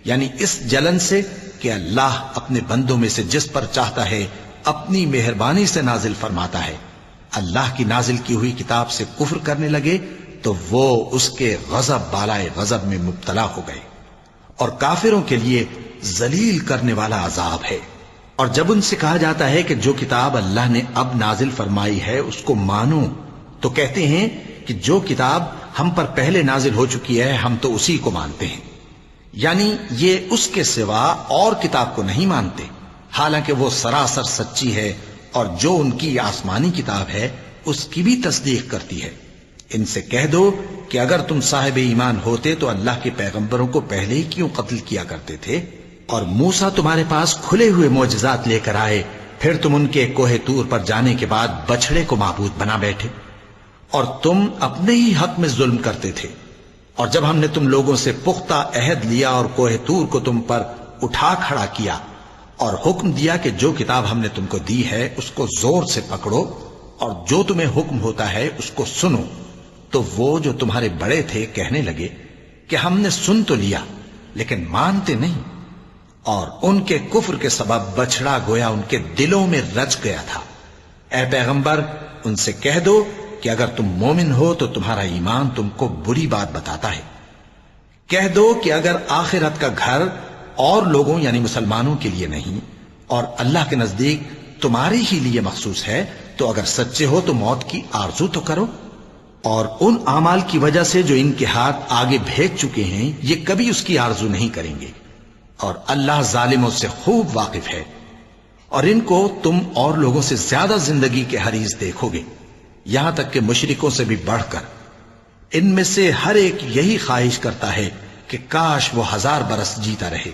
یعنی اس جلن سے کہ اللہ اپنے بندوں میں سے جس پر چاہتا ہے اپنی مہربانی سے نازل فرماتا ہے۔ اللہ کی نازل کی ہوئی کتاب سے کفر کرنے لگے تو وہ اس کے غضب بالائے غضب میں مبتلا ہو گئے، اور کافروں کے لیے ذلیل کرنے والا عذاب ہے۔ اور جب ان سے کہا جاتا ہے کہ جو کتاب اللہ نے اب نازل فرمائی ہے اس کو مانو، تو کہتے ہیں کہ جو کتاب ہم پر پہلے نازل ہو چکی ہے ہم تو اسی کو مانتے ہیں، یعنی یہ اس کے سوا اور کتاب کو نہیں مانتے، حالانکہ وہ سراسر سچی ہے، اور جو ان کی آسمانی کتاب ہے اس کی بھی تصدیق کرتی ہے۔ ان سے کہہ دو کہ اگر تم صاحب ایمان ہوتے تو اللہ کے پیغمبروں کو پہلے ہی کیوں قتل کیا کرتے تھے؟ اور موسیٰ تمہارے پاس کھلے ہوئے معجزات لے کر آئے، پھر تم ان کے کوہ طور پر جانے کے بعد بچڑے کو معبود بنا بیٹھے، اور تم اپنے ہی حق میں ظلم کرتے تھے۔ اور جب ہم نے تم لوگوں سے پختہ عہد لیا اور کوہ طور کو تم پر اٹھا کھڑا کیا اور حکم دیا کہ جو کتاب ہم نے تم کو دی ہے اس کو زور سے پکڑو اور جو تمہیں حکم ہوتا ہے اس کو سنو، تو وہ جو تمہارے بڑے تھے کہنے لگے کہ ہم نے سن تو لیا لیکن مانتے نہیں، اور ان کے کفر کے سبب بچڑا گویا ان کے دلوں میں رچ گیا تھا۔ اے پیغمبر ان سے کہہ دو کہ اگر تم مومن ہو تو تمہارا ایمان تم کو بری بات بتاتا ہے۔ کہہ دو کہ اگر آخرت کا گھر اور لوگوں یعنی مسلمانوں کے لیے نہیں اور اللہ کے نزدیک تمہارے ہی لیے مخصوص ہے تو اگر سچے ہو تو موت کی آرزو تو کرو، اور ان اعمال کی وجہ سے جو ان کے ہاتھ آگے بھیج چکے ہیں یہ کبھی اس کی آرزو نہیں کریں گے، اور اللہ ظالموں سے خوب واقف ہے۔ اور ان کو تم اور لوگوں سے زیادہ زندگی کے حریص دیکھو گے، یہاں تک کہ مشرکوں سے بھی بڑھ کر۔ ان میں سے ہر ایک یہی خواہش کرتا ہے کہ کاش وہ 1000 برس جیتا رہے،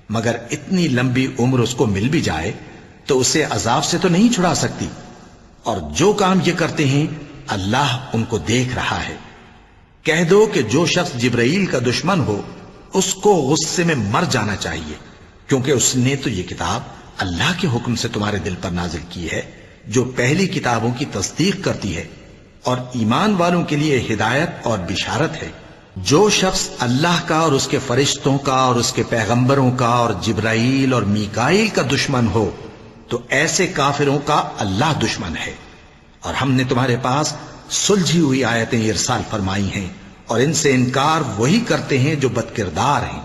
مگر اتنی لمبی عمر اس کو مل بھی جائے تو اسے عذاب سے تو نہیں چھڑا سکتی، اور جو کام یہ کرتے ہیں اللہ ان کو دیکھ رہا ہے۔ کہہ دو کہ جو شخص جبرائیل کا دشمن ہو اس کو غصے میں مر جانا چاہیے، کیونکہ اس نے تو یہ کتاب اللہ کے حکم سے تمہارے دل پر نازل کی ہے جو پہلی کتابوں کی تصدیق کرتی ہے اور ایمان والوں کے لیے ہدایت اور بشارت ہے۔ جو شخص اللہ کا اور اس کے فرشتوں کا اور اس کے پیغمبروں کا اور جبرائیل اور میکائیل کا دشمن ہو تو ایسے کافروں کا اللہ دشمن ہے۔ اور ہم نے تمہارے پاس سلجھی ہوئی آیتیں ارسال فرمائی ہیں، اور ان سے انکار وہی کرتے ہیں جو بد کردار ہیں۔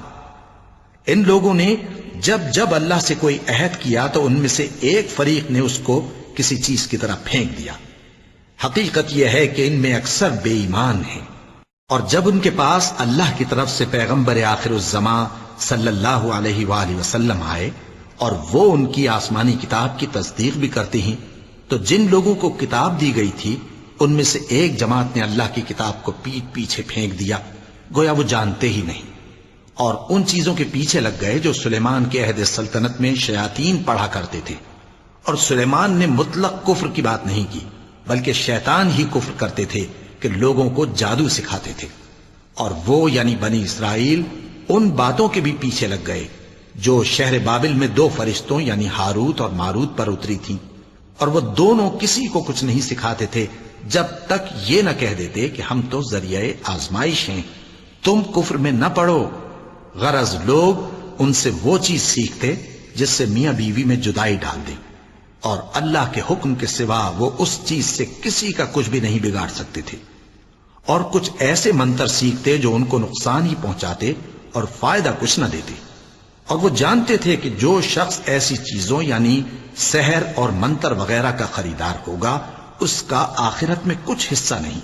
ان لوگوں نے جب جب اللہ سے کوئی عہد کیا تو ان میں سے ایک فریق نے اس کو کسی چیز کی طرح پھینک دیا۔ حقیقت یہ ہے کہ ان میں اکثر بے ایمان ہیں، اور جب ان کے پاس اللہ کی طرف سے پیغمبر آخر الزمان صلی اللہ علیہ وآلہ وسلم آئے اور وہ ان کی آسمانی کتاب کی تصدیق بھی کرتے ہیں، تو جن لوگوں کو کتاب دی گئی تھی ان میں سے ایک جماعت نے اللہ کی کتاب کو پیٹ پیچھے پھینک دیا، گویا وہ جانتے ہی نہیں، اور ان چیزوں کے پیچھے لگ گئے جو سلیمان کے عہد سلطنت میں شیاطین پڑھا کرتے تھے۔ اور سلیمان نے مطلق کفر کی بات نہیں کی، بلکہ شیطان ہی کفر کرتے تھے کہ لوگوں کو جادو سکھاتے تھے، اور وہ یعنی بنی اسرائیل ان باتوں کے بھی پیچھے لگ گئے جو شہر بابل میں 2 فرشتوں یعنی ہاروت اور ماروت پر اتری تھیں، اور وہ دونوں کسی کو کچھ نہیں سکھاتے تھے جب تک یہ نہ کہہ دیتے کہ ہم تو ذریعہ آزمائش ہیں، تم کفر میں نہ پڑو۔ غرض لوگ ان سے وہ چیز سیکھتے جس سے میاں بیوی میں جدائی ڈال دیں، اور اللہ کے حکم کے سوا وہ اس چیز سے کسی کا کچھ بھی نہیں بگاڑ سکتے تھے، اور کچھ ایسے منتر سیکھتے جو ان کو نقصان ہی پہنچاتے اور فائدہ کچھ نہ دیتے۔ اور وہ جانتے تھے کہ جو شخص ایسی چیزوں یعنی سحر اور منتر وغیرہ کا خریدار ہوگا اس کا آخرت میں کچھ حصہ نہیں،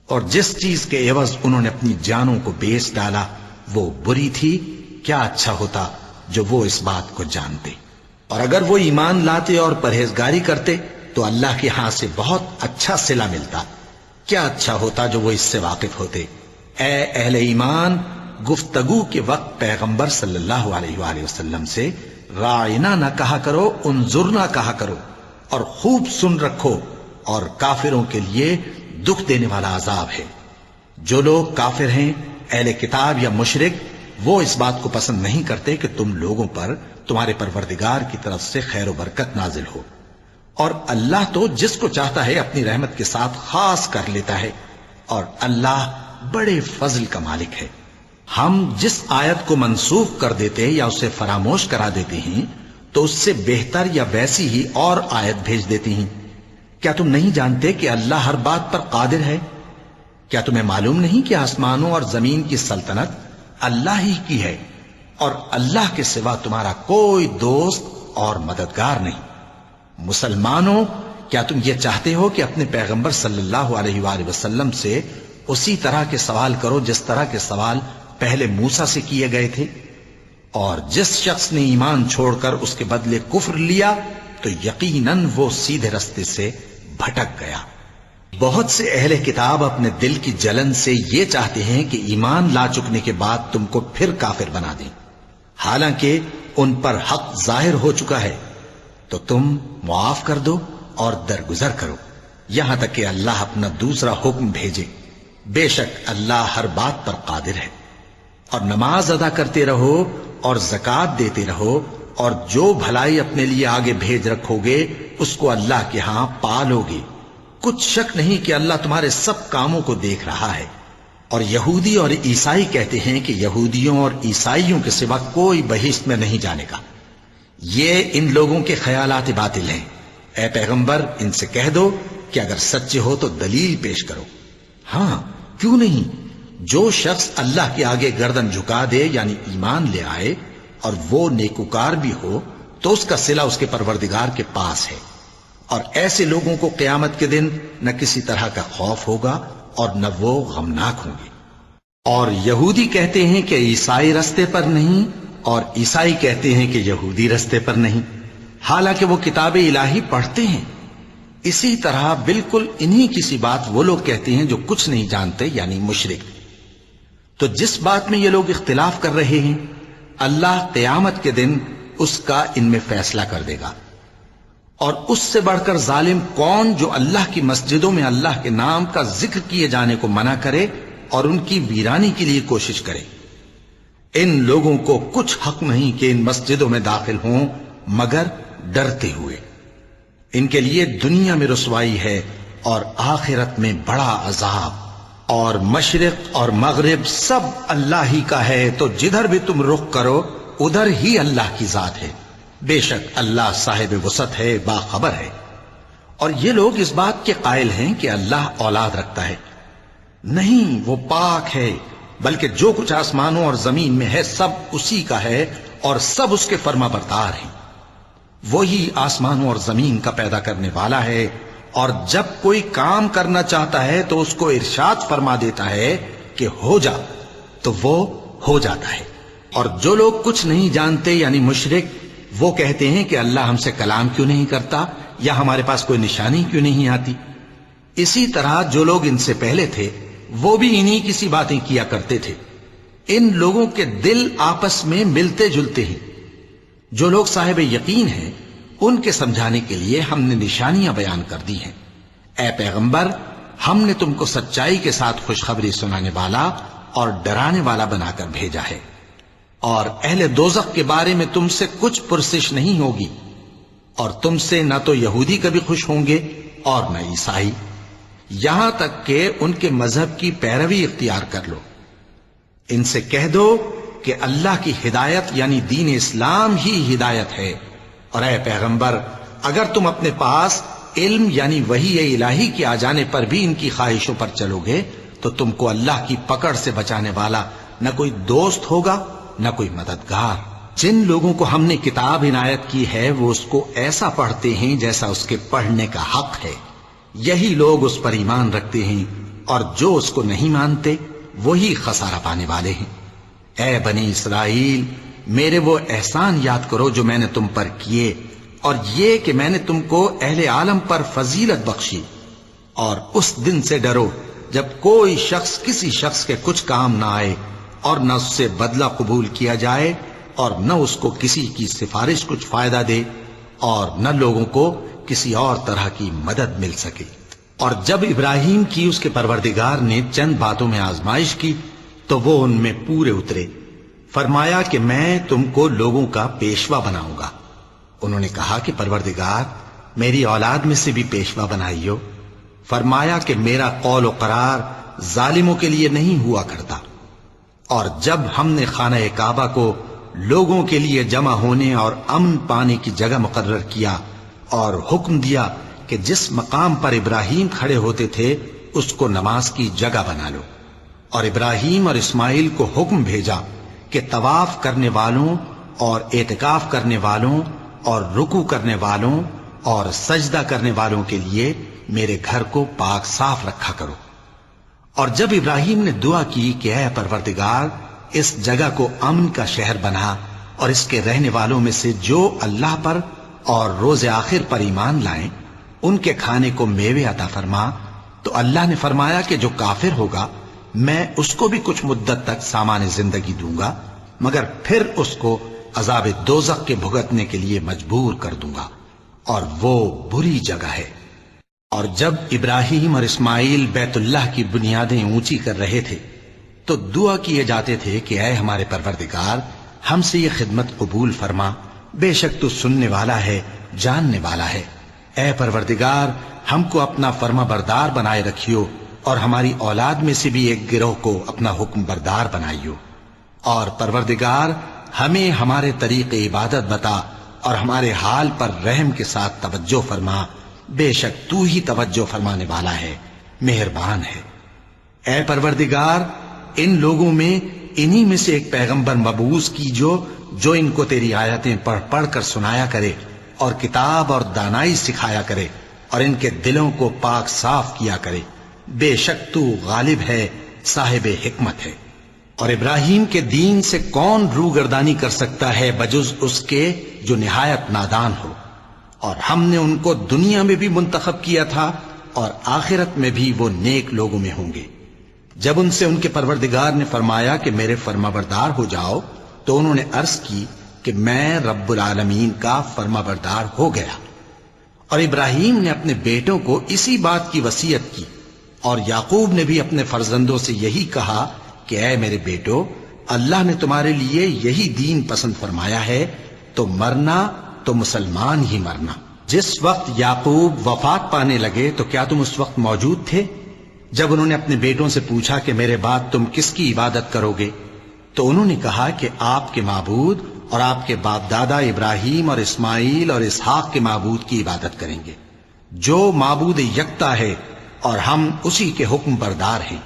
اور جس چیز کے عوض انہوں نے اپنی جانوں کو بیچ ڈالا وہ بری تھی۔ کیا اچھا ہوتا جو وہ اس بات کو جانتے، اور اگر وہ ایمان لاتے اور پرہیزگاری کرتے تو اللہ کے ہاں سے بہت اچھا صلہ ملتا۔ کیا اچھا ہوتا جو وہ اس سے واقف ہوتے۔ اے اہل ایمان، گفتگو کے وقت پیغمبر صلی اللہ علیہ وآلہ وسلم سے راعنا نہ کہا کرو، انظرنا کہا کرو، اور خوب سن رکھو، اور کافروں کے لیے دکھ دینے والا عذاب ہے۔ جو لوگ کافر ہیں، اہل کتاب یا مشرک، وہ اس بات کو پسند نہیں کرتے کہ تم لوگوں پر تمہارے پروردگار کی طرف سے خیر و برکت نازل ہو، اور اللہ تو جس کو چاہتا ہے اپنی رحمت کے ساتھ خاص کر لیتا ہے، اور اللہ بڑے فضل کا مالک ہے۔ ہم جس آیت کو منسوخ کر دیتے یا اسے فراموش کرا دیتے ہیں تو اس سے بہتر یا ویسی ہی اور آیت بھیج دیتی ہیں۔ کیا تم نہیں جانتے کہ اللہ ہر بات پر قادر ہے؟ کیا تمہیں معلوم نہیں کہ آسمانوں اور زمین کی سلطنت اللہ ہی کی ہے، اور اللہ کے سوا تمہارا کوئی دوست اور مددگار نہیں؟ مسلمانوں، کیا تم یہ چاہتے ہو کہ اپنے پیغمبر صلی اللہ علیہ وآلہ وسلم سے اسی طرح کے سوال کرو جس طرح کے سوال پہلے موسیٰ سے کیے گئے تھے؟ اور جس شخص نے ایمان چھوڑ کر اس کے بدلے کفر لیا تو یقیناً وہ سیدھے رستے سے بھٹک گیا۔ بہت سے اہل کتاب اپنے دل کی جلن سے یہ چاہتے ہیں کہ ایمان لا چکنے کے بعد تم کو پھر کافر بنا دیں، حالانکہ ان پر حق ظاہر ہو چکا ہے، تو تم معاف کر دو اور درگزر کرو یہاں تک کہ اللہ اپنا دوسرا حکم بھیجے۔ بے شک اللہ ہر بات پر قادر ہے۔ اور نماز ادا کرتے رہو اور زکوٰۃ دیتے رہو، اور جو بھلائی اپنے لیے آگے بھیج رکھو گے اس کو اللہ کے ہاں پالو گے۔ کچھ شک نہیں کہ اللہ تمہارے سب کاموں کو دیکھ رہا ہے۔ اور یہودی اور عیسائی کہتے ہیں کہ یہودیوں اور عیسائیوں کے سوا کوئی بہشت میں نہیں جانے گا۔ یہ ان لوگوں کے خیالات باطل ہیں۔ اے پیغمبر، ان سے کہہ دو کہ اگر سچے ہو تو دلیل پیش کرو۔ ہاں، کیوں نہیں؟ جو شخص اللہ کے آگے گردن جھکا دے یعنی ایمان لے آئے اور وہ نیکوکار بھی ہو تو اس کا صلہ اس کے پروردگار کے پاس ہے، اور ایسے لوگوں کو قیامت کے دن نہ کسی طرح کا خوف ہوگا اور نہ وہ غمناک ہوں گے۔ اور یہودی کہتے ہیں کہ عیسائی رستے پر نہیں، اور عیسائی کہتے ہیں کہ یہودی رستے پر نہیں، حالانکہ وہ کتاب الہی پڑھتے ہیں۔ اسی طرح بالکل انہی کسی بات وہ لوگ کہتے ہیں جو کچھ نہیں جانتے یعنی مشرک۔ تو جس بات میں یہ لوگ اختلاف کر رہے ہیں اللہ قیامت کے دن اس کا ان میں فیصلہ کر دے گا۔ اور اس سے بڑھ کر ظالم کون جو اللہ کی مسجدوں میں اللہ کے نام کا ذکر کیے جانے کو منع کرے اور ان کی ویرانی کے لیے کوشش کرے؟ ان لوگوں کو کچھ حق نہیں کہ ان مسجدوں میں داخل ہوں مگر ڈرتے ہوئے۔ ان کے لیے دنیا میں رسوائی ہے اور آخرت میں بڑا عذاب۔ اور مشرق اور مغرب سب اللہ ہی کا ہے، تو جدھر بھی تم رخ کرو ادھر ہی اللہ کی ذات ہے۔ بے شک اللہ صاحب وسعت ہے، باخبر ہے۔ اور یہ لوگ اس بات کے قائل ہیں کہ اللہ اولاد رکھتا ہے۔ نہیں، وہ پاک ہے، بلکہ جو کچھ آسمانوں اور زمین میں ہے سب اسی کا ہے، اور سب اس کے فرما بردار ہیں۔ وہی آسمانوں اور زمین کا پیدا کرنے والا ہے، اور جب کوئی کام کرنا چاہتا ہے تو اس کو ارشاد فرما دیتا ہے کہ ہو جا، تو وہ ہو جاتا ہے۔ اور جو لوگ کچھ نہیں جانتے یعنی مشرک، وہ کہتے ہیں کہ اللہ ہم سے کلام کیوں نہیں کرتا، یا ہمارے پاس کوئی نشانی کیوں نہیں آتی۔ اسی طرح جو لوگ ان سے پہلے تھے وہ بھی انہی کسی باتیں کیا کرتے تھے۔ ان لوگوں کے دل آپس میں ملتے جلتے ہیں۔ جو لوگ صاحب یقین ہیں ان کے سمجھانے کے لیے ہم نے نشانیاں بیان کر دی ہیں۔ اے پیغمبر، ہم نے تم کو سچائی کے ساتھ خوشخبری سنانے والا اور ڈرانے والا بنا کر بھیجا ہے، اور اہل دوزخ کے بارے میں تم سے کچھ پرسش نہیں ہوگی، اور تم سے نہ تو یہودی کبھی خوش ہوں گے اور نہ عیسائی، یہاں تک کہ ان کے مذہب کی پیروی اختیار کر لو۔ ان سے کہہ دو کہ اللہ کی ہدایت یعنی دین اسلام ہی ہدایت ہے، اور اے پیغمبر اگر تم اپنے پاس علم یعنی وحی الہی کے آ جانے پر بھی ان کی خواہشوں پر چلو گے تو تم کو اللہ کی پکڑ سے بچانے والا نہ کوئی دوست ہوگا نہ کوئی مددگار۔ جن لوگوں کو ہم نے کتاب عنایت کی ہے وہ اس کو ایسا پڑھتے ہیں جیسا اس کے پڑھنے کا حق ہے، یہی لوگ اس پر ایمان رکھتے ہیں، اور جو اس کو نہیں مانتے وہی خسارہ پانے والے ہیں۔ اے بنی اسرائیل، میرے وہ احسان یاد کرو جو میں نے تم پر کیے، اور یہ کہ میں نے تم کو اہل عالم پر فضیلت بخشی، اور اس دن سے ڈرو جب کوئی شخص کسی شخص کے کچھ کام نہ آئے، اور نہ اس سے بدلہ قبول کیا جائے، اور نہ اس کو کسی کی سفارش کچھ فائدہ دے، اور نہ لوگوں کو کسی اور طرح کی مدد مل سکے۔ اور جب ابراہیم کی اس کے پروردگار نے چند باتوں میں آزمائش کی تو وہ ان میں پورے اترے۔ فرمایا کہ میں تم کو لوگوں کا پیشوا بناؤں گا۔ انہوں نے کہا کہ پروردگار میری اولاد میں سے بھی پیشوا بنائیو۔ فرمایا کہ میرا قول و قرار ظالموں کے لیے نہیں ہوا کرتا۔ اور جب ہم نے خانہ کعبہ کو لوگوں کے لیے جمع ہونے اور امن پانے کی جگہ مقرر کیا اور حکم دیا کہ جس مقام پر ابراہیم کھڑے ہوتے تھے اس کو نماز کی جگہ بنا لو، اور ابراہیم اور اسماعیل کو حکم بھیجا کہ طواف کرنے والوں اور اعتکاف کرنے والوں اور رکوع کرنے والوں اور سجدہ کرنے والوں کے لیے میرے گھر کو پاک صاف رکھا کرو۔ اور جب ابراہیم نے دعا کی کہ اے پروردگار اس جگہ کو امن کا شہر بنا اور اس کے رہنے والوں میں سے جو اللہ پر اور روز آخر پر ایمان لائیں ان کے کھانے کو میوے عطا فرما، تو اللہ نے فرمایا کہ جو کافر ہوگا میں اس کو بھی کچھ مدت تک سامان زندگی دوں گا، مگر پھر اس کو عذاب دوزخ کے بھگتنے کے لیے مجبور کر دوں گا، اور وہ بری جگہ ہے۔ اور جب ابراہیم اور اسماعیل بیت اللہ کی بنیادیں اونچی کر رہے تھے تو دعا کیے جاتے تھے کہ اے ہمارے پروردگار ہم سے یہ خدمت قبول فرما، بے شک تو سننے والا ہے، جاننے والا ہے۔ اے پروردگار ہم کو اپنا فرما بردار بنائے رکھیو، اور ہماری اولاد میں سے بھی ایک گروہ کو اپنا حکم بردار بنائیو، اور پروردگار ہمیں ہمارے طریق عبادت بتا اور ہمارے حال پر رحم کے ساتھ توجہ فرما، بے شک تو ہی توجہ فرمانے والا ہے، مہربان ہے۔ اے پروردگار ان لوگوں میں انہی میں سے ایک پیغمبر مبعوث کی جو ان کو تیری آیتیں پڑھ پڑھ کر سنایا کرے اور کتاب اور دانائی سکھایا کرے اور ان کے دلوں کو پاک صاف کیا کرے، بے شک تو غالب ہے، صاحب حکمت ہے۔ اور ابراہیم کے دین سے کون روگردانی کر سکتا ہے بجز اس کے جو نہایت نادان ہو، اور ہم نے ان کو دنیا میں بھی منتخب کیا تھا اور آخرت میں بھی وہ نیک لوگوں میں ہوں گے۔ جب ان سے ان کے پروردگار نے فرمایا کہ میرے فرما بردار ہو جاؤ تو انہوں نے عرض کی کہ میں رب العالمین کا فرما بردار ہو گیا۔ اور ابراہیم نے اپنے بیٹوں کو اسی بات کی وصیت کی، اور یعقوب نے بھی اپنے فرزندوں سے یہی کہا کہ اے میرے بیٹو، اللہ نے تمہارے لیے یہی دین پسند فرمایا ہے، تو مرنا تو مسلمان ہی مرنا۔ جس وقت یعقوب وفات پانے لگے تو کیا تم اس وقت موجود تھے جب انہوں نے اپنے بیٹوں سے پوچھا کہ میرے بعد تم کس کی عبادت کرو گے؟ تو انہوں نے کہا کہ آپ کے معبود اور آپ کے باپ دادا ابراہیم اور اسماعیل اور اسحاق کے معبود کی عبادت کریں گے، جو معبود یکتا ہے اور ہم اسی کے حکم بردار ہیں۔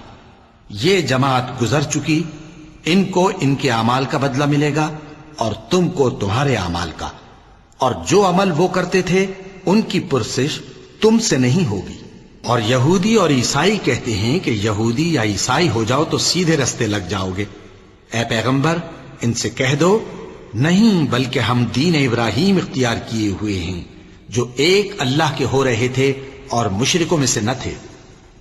یہ جماعت گزر چکی، ان کو ان کے اعمال کا بدلہ ملے گا اور تم کو تمہارے اعمال کا، اور جو عمل وہ کرتے تھے ان کی پرسش تم سے نہیں ہوگی۔ اور یہودی اور عیسائی کہتے ہیں کہ یہودی یا عیسائی ہو جاؤ تو سیدھے رستے لگ جاؤ گے۔ اے پیغمبر ان سے کہہ دو نہیں، بلکہ ہم دین ابراہیم اختیار کیے ہوئے ہیں جو ایک اللہ کے ہو رہے تھے اور مشرکوں میں سے نہ تھے۔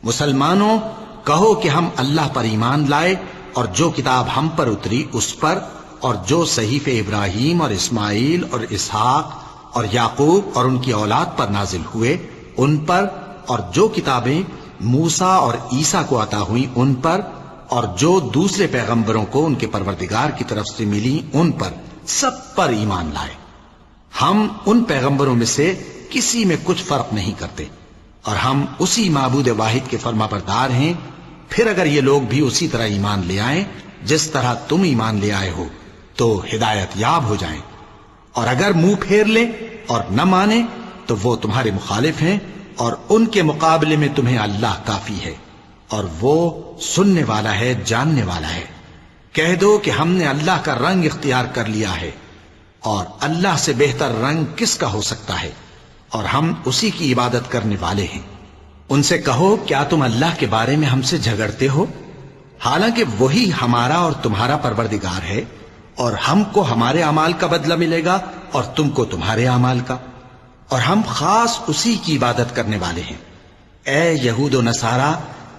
مسلمانوں کہو کہ ہم اللہ پر ایمان لائے اور جو کتاب ہم پر اتری اس پر، اور جو صحیفے ابراہیم اور اسماعیل اور اسحاق اور یعقوب اور ان کی اولاد پر نازل ہوئے ان پر، اور جو کتابیں موسیٰ اور عیسیٰ کو عطا ہوئیں ان پر، اور جو دوسرے پیغمبروں کو ان کے پروردگار کی طرف سے ملی ان پر، سب پر ایمان لائے۔ ہم ان پیغمبروں میں سے کسی میں کچھ فرق نہیں کرتے، اور ہم اسی معبود واحد کے فرما بردار ہیں۔ پھر اگر یہ لوگ بھی اسی طرح ایمان لے آئیں جس طرح تم ایمان لے آئے ہو تو ہدایت یاب ہو جائیں، اور اگر منہ پھیر لیں اور نہ مانیں تو وہ تمہارے مخالف ہیں، اور ان کے مقابلے میں تمہیں اللہ کافی ہے، اور وہ سننے والا ہے، جاننے والا ہے۔ کہہ دو کہ ہم نے اللہ کا رنگ اختیار کر لیا ہے، اور اللہ سے بہتر رنگ کس کا ہو سکتا ہے، اور ہم اسی کی عبادت کرنے والے ہیں۔ ان سے کہو کیا تم اللہ کے بارے میں ہم سے جھگڑتے ہو، حالانکہ وہی ہمارا اور تمہارا پروردگار ہے، اور ہم کو ہمارے اعمال کا بدلہ ملے گا اور تم کو تمہارے اعمال کا، اور ہم خاص اسی کی عبادت کرنے والے ہیں۔ اے یہود و نصارا،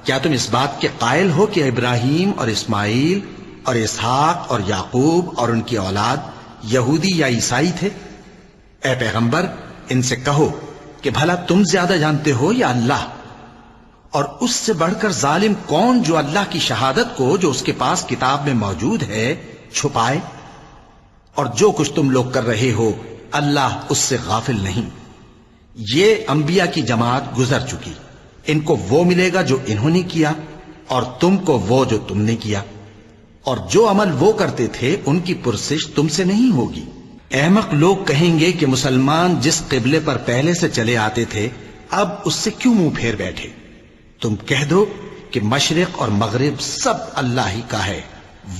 کیا تم اس بات کے قائل ہو کہ ابراہیم اور اسماعیل اور اسحاق اور یعقوب اور ان کی اولاد یہودی یا عیسائی تھے؟ اے پیغمبر ان سے کہو کہ بھلا تم زیادہ جانتے ہو یا اللہ؟ اور اس سے بڑھ کر ظالم کون جو اللہ کی شہادت کو جو اس کے پاس کتاب میں موجود ہے چھپائے؟ اور جو کچھ تم لوگ کر رہے ہو اللہ اس سے غافل نہیں۔ یہ انبیاء کی جماعت گزر چکی، ان کو وہ ملے گا جو انہوں نے کیا، اور تم کو وہ جو تم نے کیا، اور جو عمل وہ کرتے تھے ان کی پرسش تم سے نہیں ہوگی۔ احمق لوگ کہیں گے کہ مسلمان جس قبلے پر پہلے سے چلے آتے تھے اب اس سے کیوں منہ پھیر بیٹھے؟ تم کہہ دو کہ مشرق اور مغرب سب اللہ ہی کا ہے،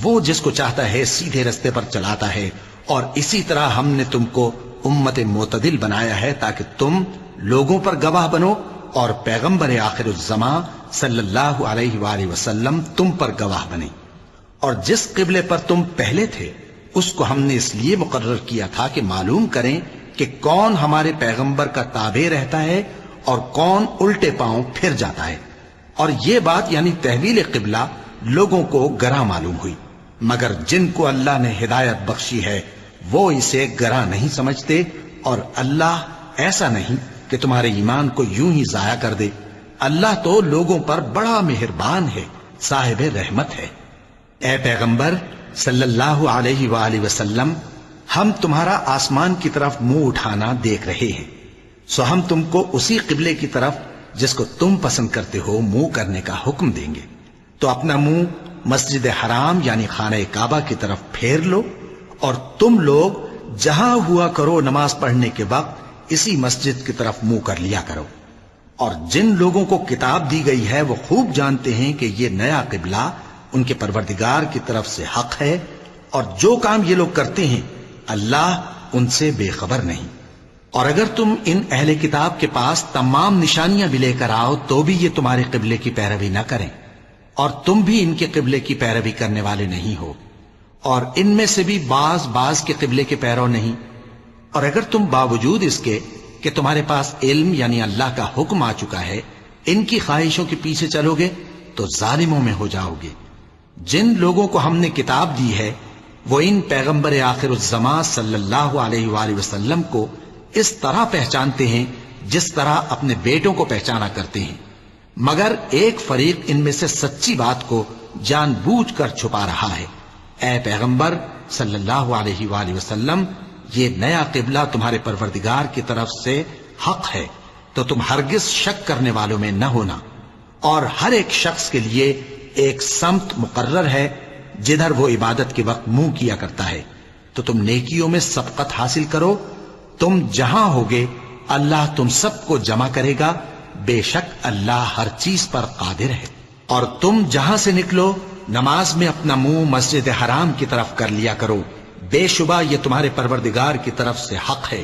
وہ جس کو چاہتا ہے سیدھے رستے پر چلاتا ہے، اور اسی طرح ہم نے تم کو امت معتدل بنایا ہے تاکہ تم لوگوں پر گواہ بنو، اور پیغمبر آخر الزماں صلی اللہ علیہ وآلہ وسلم تم پر گواہ بنے۔ اور جس قبلے پر تم پہلے تھے اس کو ہم نے اس لیے مقرر کیا تھا کہ معلوم کریں کہ کون ہمارے پیغمبر کا تابع رہتا ہے اور کون الٹے پاؤں پھر جاتا ہے۔ اور یہ بات یعنی تحویل قبلہ لوگوں کو گراں معلوم ہوئی، مگر جن کو اللہ نے ہدایت بخشی ہے وہ اسے گراں نہیں سمجھتے، اور اللہ ایسا نہیں کہ تمہارے ایمان کو یوں ہی ضائع کر دے۔ اللہ تو لوگوں پر بڑا مہربان ہے، صاحب رحمت ہے۔ اے پیغمبر صلی اللہ علیہ وآلہ وسلم، ہم تمہارا آسمان کی طرف منہ اٹھانا دیکھ رہے ہیں، سو ہم تم کو اسی قبلے کی طرف جس کو تم پسند کرتے ہو منہ کرنے کا حکم دیں گے۔ تو اپنا منہ مسجد حرام یعنی خانہ کعبہ کی طرف پھیر لو، اور تم لوگ جہاں ہوا کرو نماز پڑھنے کے وقت اسی مسجد کی طرف منہ کر لیا کرو۔ اور جن لوگوں کو کتاب دی گئی ہے وہ خوب جانتے ہیں کہ یہ نیا قبلہ ان کے پروردگار کی طرف سے حق ہے، اور جو کام یہ لوگ کرتے ہیں اللہ ان سے بے خبر نہیں۔ اور اگر تم ان اہل کتاب کے پاس تمام نشانیاں بھی لے کر آؤ تو بھی یہ تمہارے قبلے کی پیروی نہ کریں، اور تم بھی ان کے قبلے کی پیروی کرنے والے نہیں ہو، اور ان میں سے بھی بعض کے قبلے کے پیرو نہیں۔ اور اگر تم باوجود اس کے کہ تمہارے پاس علم یعنی اللہ کا حکم آ چکا ہے ان کی خواہشوں کے پیچھے چلو گے تو ظالموں میں ہو جاؤ گے۔ جن لوگوں کو ہم نے کتاب دی ہے وہ ان پیغمبر آخر الزماں صلی اللہ علیہ وآلہ وسلم کو اس طرح پہچانتے ہیں جس طرح اپنے بیٹوں کو پہچانا کرتے ہیں، مگر ایک فریق ان میں سے سچی بات کو جان بوجھ کر چھپا رہا ہے۔ اے پیغمبر صلی اللہ علیہ وآلہ وسلم، یہ نیا قبلہ تمہارے پروردگار کی طرف سے حق ہے، تو تم ہرگز شک کرنے والوں میں نہ ہونا۔ اور ہر ایک شخص کے لیے ایک سمت مقرر ہے جدھر وہ عبادت کے وقت منہ کیا کرتا ہے، تو تم نیکیوں میں سبقت حاصل کرو۔ تم جہاں ہوگے اللہ تم سب کو جمع کرے گا، بے شک اللہ ہر چیز پر قادر ہے۔ اور تم جہاں سے نکلو نماز میں اپنا منہ مسجد حرام کی طرف کر لیا کرو، بے شبہ یہ تمہارے پروردگار کی طرف سے حق ہے،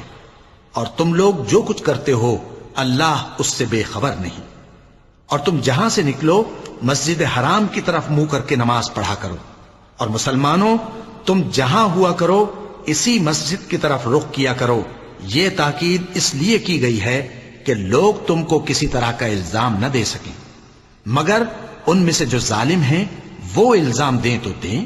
اور تم لوگ جو کچھ کرتے ہو اللہ اس سے بے خبر نہیں۔ اور تم جہاں سے نکلو مسجد حرام کی طرف منہ کر کے نماز پڑھا کرو، اور مسلمانوں تم جہاں ہوا کرو اسی مسجد کی طرف رخ کیا کرو۔ یہ تاکید اس لیے کی گئی ہے کہ لوگ تم کو کسی طرح کا الزام نہ دے سکیں، مگر ان میں سے جو ظالم ہیں وہ الزام دیں تو دیں،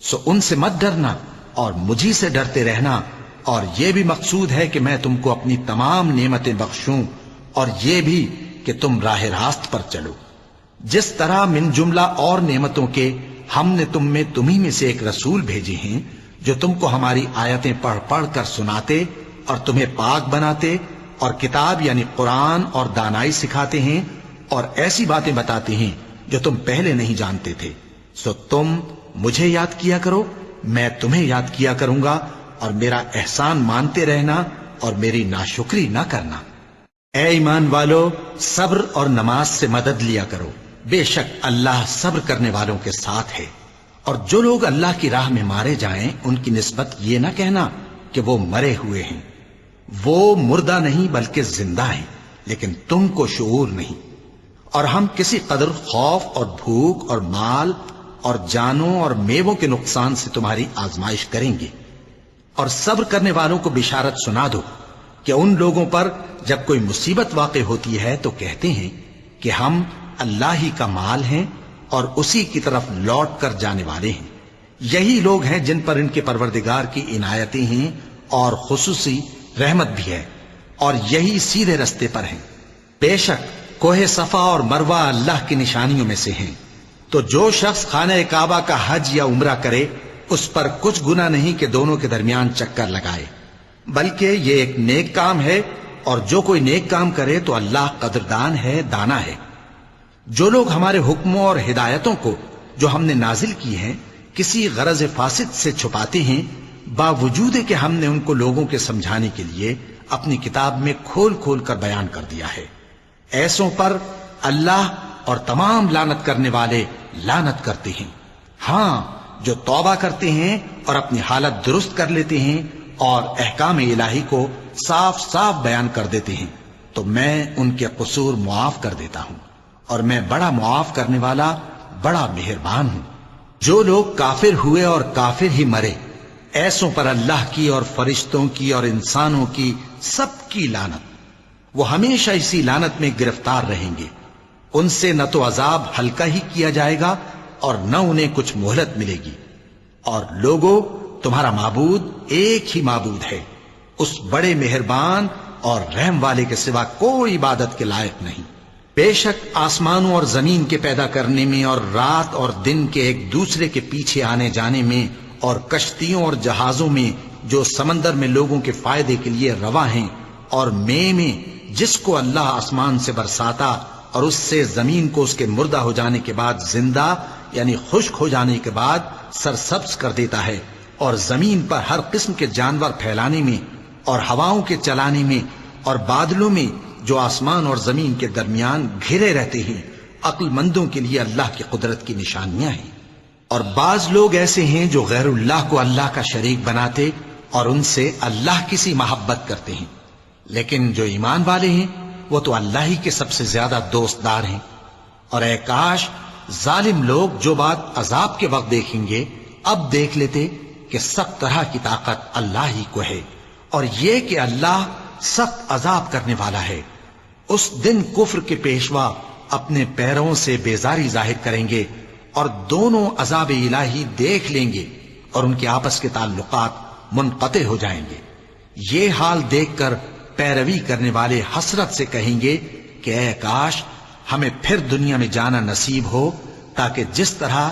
سو ان سے مت ڈرنا اور مجھی سے ڈرتے رہنا۔ اور یہ بھی مقصود ہے کہ میں تم کو اپنی تمام نعمتیں بخشوں، اور یہ بھی کہ تم راہ راست پر چلو۔ جس طرح من جملہ اور نعمتوں کے ہم نے تمہیں میں سے ایک رسول بھیجے ہیں جو تم کو ہماری آیتیں پڑھ پڑھ کر سناتے اور تمہیں پاک بناتے، اور کتاب یعنی قرآن اور دانائی سکھاتے ہیں، اور ایسی باتیں بتاتے ہیں جو تم پہلے نہیں جانتے تھے۔ سو تم مجھے یاد کیا کرو، میں تمہیں یاد کیا کروں گا، اور میرا احسان مانتے رہنا اور میری ناشکری نہ کرنا۔ اے ایمان والو، صبر اور نماز سے مدد لیا کرو، بے شک اللہ صبر کرنے والوں کے ساتھ ہے۔ اور جو لوگ اللہ کی راہ میں مارے جائیں ان کی نسبت یہ نہ کہنا کہ وہ مرے ہوئے ہیں، وہ مردہ نہیں بلکہ زندہ ہیں، لیکن تم کو شعور نہیں۔ اور ہم کسی قدر خوف اور بھوک اور مال اور جانوں اور میووں کے نقصان سے تمہاری آزمائش کریں گے، اور صبر کرنے والوں کو بشارت سنا دو کہ ان لوگوں پر جب کوئی مصیبت واقع ہوتی ہے تو کہتے ہیں کہ ہم اللہ ہی کا مال ہیں اور اسی کی طرف لوٹ کر جانے والے ہیں۔ یہی لوگ ہیں جن پر ان کے پروردگار کی عنایتیں ہیں اور خصوصی رحمت بھی ہے، اور یہی سیدھے رستے پر ہیں۔ بے شک کوہ صفا اور مروہ اللہ کی نشانیوں میں سے ہیں، تو جو شخص خانہ کعبہ کا حج یا عمرہ کرے اس پر کچھ گناہ نہیں کہ دونوں کے درمیان چکر لگائے، بلکہ یہ ایک نیک کام ہے، اور جو کوئی نیک کام کرے تو اللہ قدردان ہے، دانا ہے۔ جو لوگ ہمارے حکموں اور ہدایتوں کو جو ہم نے نازل کی ہیں کسی غرض فاسد سے چھپاتے ہیں، باوجود کہ ہم نے ان کو لوگوں کے سمجھانے کے لیے اپنی کتاب میں کھول کھول کر بیان کر دیا ہے، ایسوں پر اللہ اور تمام لعنت کرنے والے لعنت کرتے ہیں۔ ہاں، جو توبہ کرتے ہیں اور اپنی حالت درست کر لیتے ہیں اور احکام الہی کو صاف صاف بیان کر دیتے ہیں تو میں ان کے قصور معاف کر دیتا ہوں، اور میں بڑا معاف کرنے والا، بڑا مہربان ہوں۔ جو لوگ کافر ہوئے اور کافر ہی مرے، ایسوں پر اللہ کی اور فرشتوں کی اور انسانوں کی سب کی لعنت، وہ ہمیشہ اسی لعنت میں گرفتار رہیں گے۔ ان سے نہ تو عذاب ہلکا ہی کیا جائے گا اور نہ انہیں کچھ مہلت ملے گی۔ اور لوگوں، تمہارا معبود ایک ہی معبود ہے، اس بڑے مہربان اور رحم والے کے سوا کوئی عبادت کے لائق نہیں۔ بے شک آسمانوں اور زمین کے پیدا کرنے میں اور رات اور دن کے ایک دوسرے کے پیچھے آنے جانے میں اور کشتیوں اور جہازوں میں جو سمندر میں لوگوں کے فائدے کے لیے رواں ہیں، اور میں جس کو اللہ آسمان سے برساتا اور اس سے زمین کو اس کے مردہ ہو جانے کے بعد زندہ یعنی خشک ہو جانے کے بعد سرسبز کر دیتا ہے، اور زمین پر ہر قسم کے جانور پھیلانے میں اور ہواؤں کے چلانے میں اور بادلوں میں جو آسمان اور زمین کے درمیان گھرے رہتے ہیں، عقل مندوں کے لیے اللہ کی قدرت کی نشانیاں ہیں۔ اور بعض لوگ ایسے ہیں جو غیر اللہ کو اللہ کا شریک بناتے اور ان سے اللہ کی سی محبت کرتے ہیں، لیکن جو ایمان والے ہیں وہ تو اللہ ہی کے سب سے زیادہ دوستدار ہیں۔ اور اے کاش ظالم لوگ جو بات عذاب کے وقت دیکھیں گے اب دیکھ لیتے کہ سب طرح کی طاقت اللہ ہی کو ہے، اور یہ کہ اللہ سخت عذاب کرنے والا ہے۔ اس دن کفر کے پیشوا اپنے پیروں سے بیزاری ظاہر کریں گے اور دونوں عذاب الہی دیکھ لیں گے اور ان کے آپس کے تعلقات منقطع ہو جائیں گے۔ یہ حال دیکھ کر پیروی کرنے والے حسرت سے کہیں گے کہ اے کاش ہمیں پھر دنیا میں جانا نصیب ہو، تاکہ جس طرح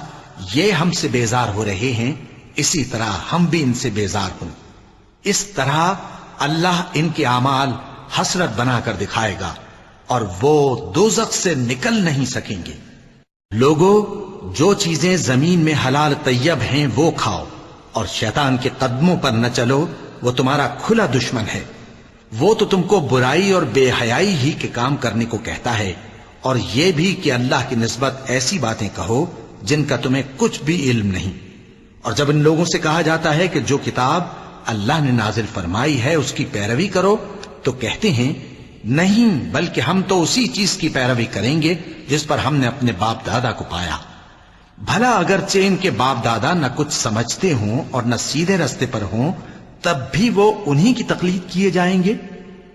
یہ ہم سے بیزار ہو رہے ہیں اسی طرح ہم بھی ان سے بیزار ہوں۔ اس طرح اللہ ان کے اعمال حسرت بنا کر دکھائے گا اور وہ دوزخ سے نکل نہیں سکیں گے۔ لوگوں، جو چیزیں زمین میں حلال طیب ہیں وہ کھاؤ، اور شیطان کے قدموں پر نہ چلو، وہ تمہارا کھلا دشمن ہے۔ وہ تو تم کو برائی اور بے حیائی ہی کے کام کرنے کو کہتا ہے، اور یہ بھی کہ اللہ کی نسبت ایسی باتیں کہو جن کا تمہیں کچھ بھی علم نہیں۔ اور جب ان لوگوں سے کہا جاتا ہے کہ جو کتاب اللہ نے نازل فرمائی ہے اس کی پیروی کرو، تو کہتے ہیں نہیں، بلکہ ہم تو اسی چیز کی پیروی کریں گے جس پر ہم نے اپنے باپ دادا کو پایا۔ بھلا اگرچہ ان کے باپ دادا نہ کچھ سمجھتے ہوں اور نہ سیدھے رستے پر ہوں، تب بھی وہ انہی کی تقلید کیے جائیں گے۔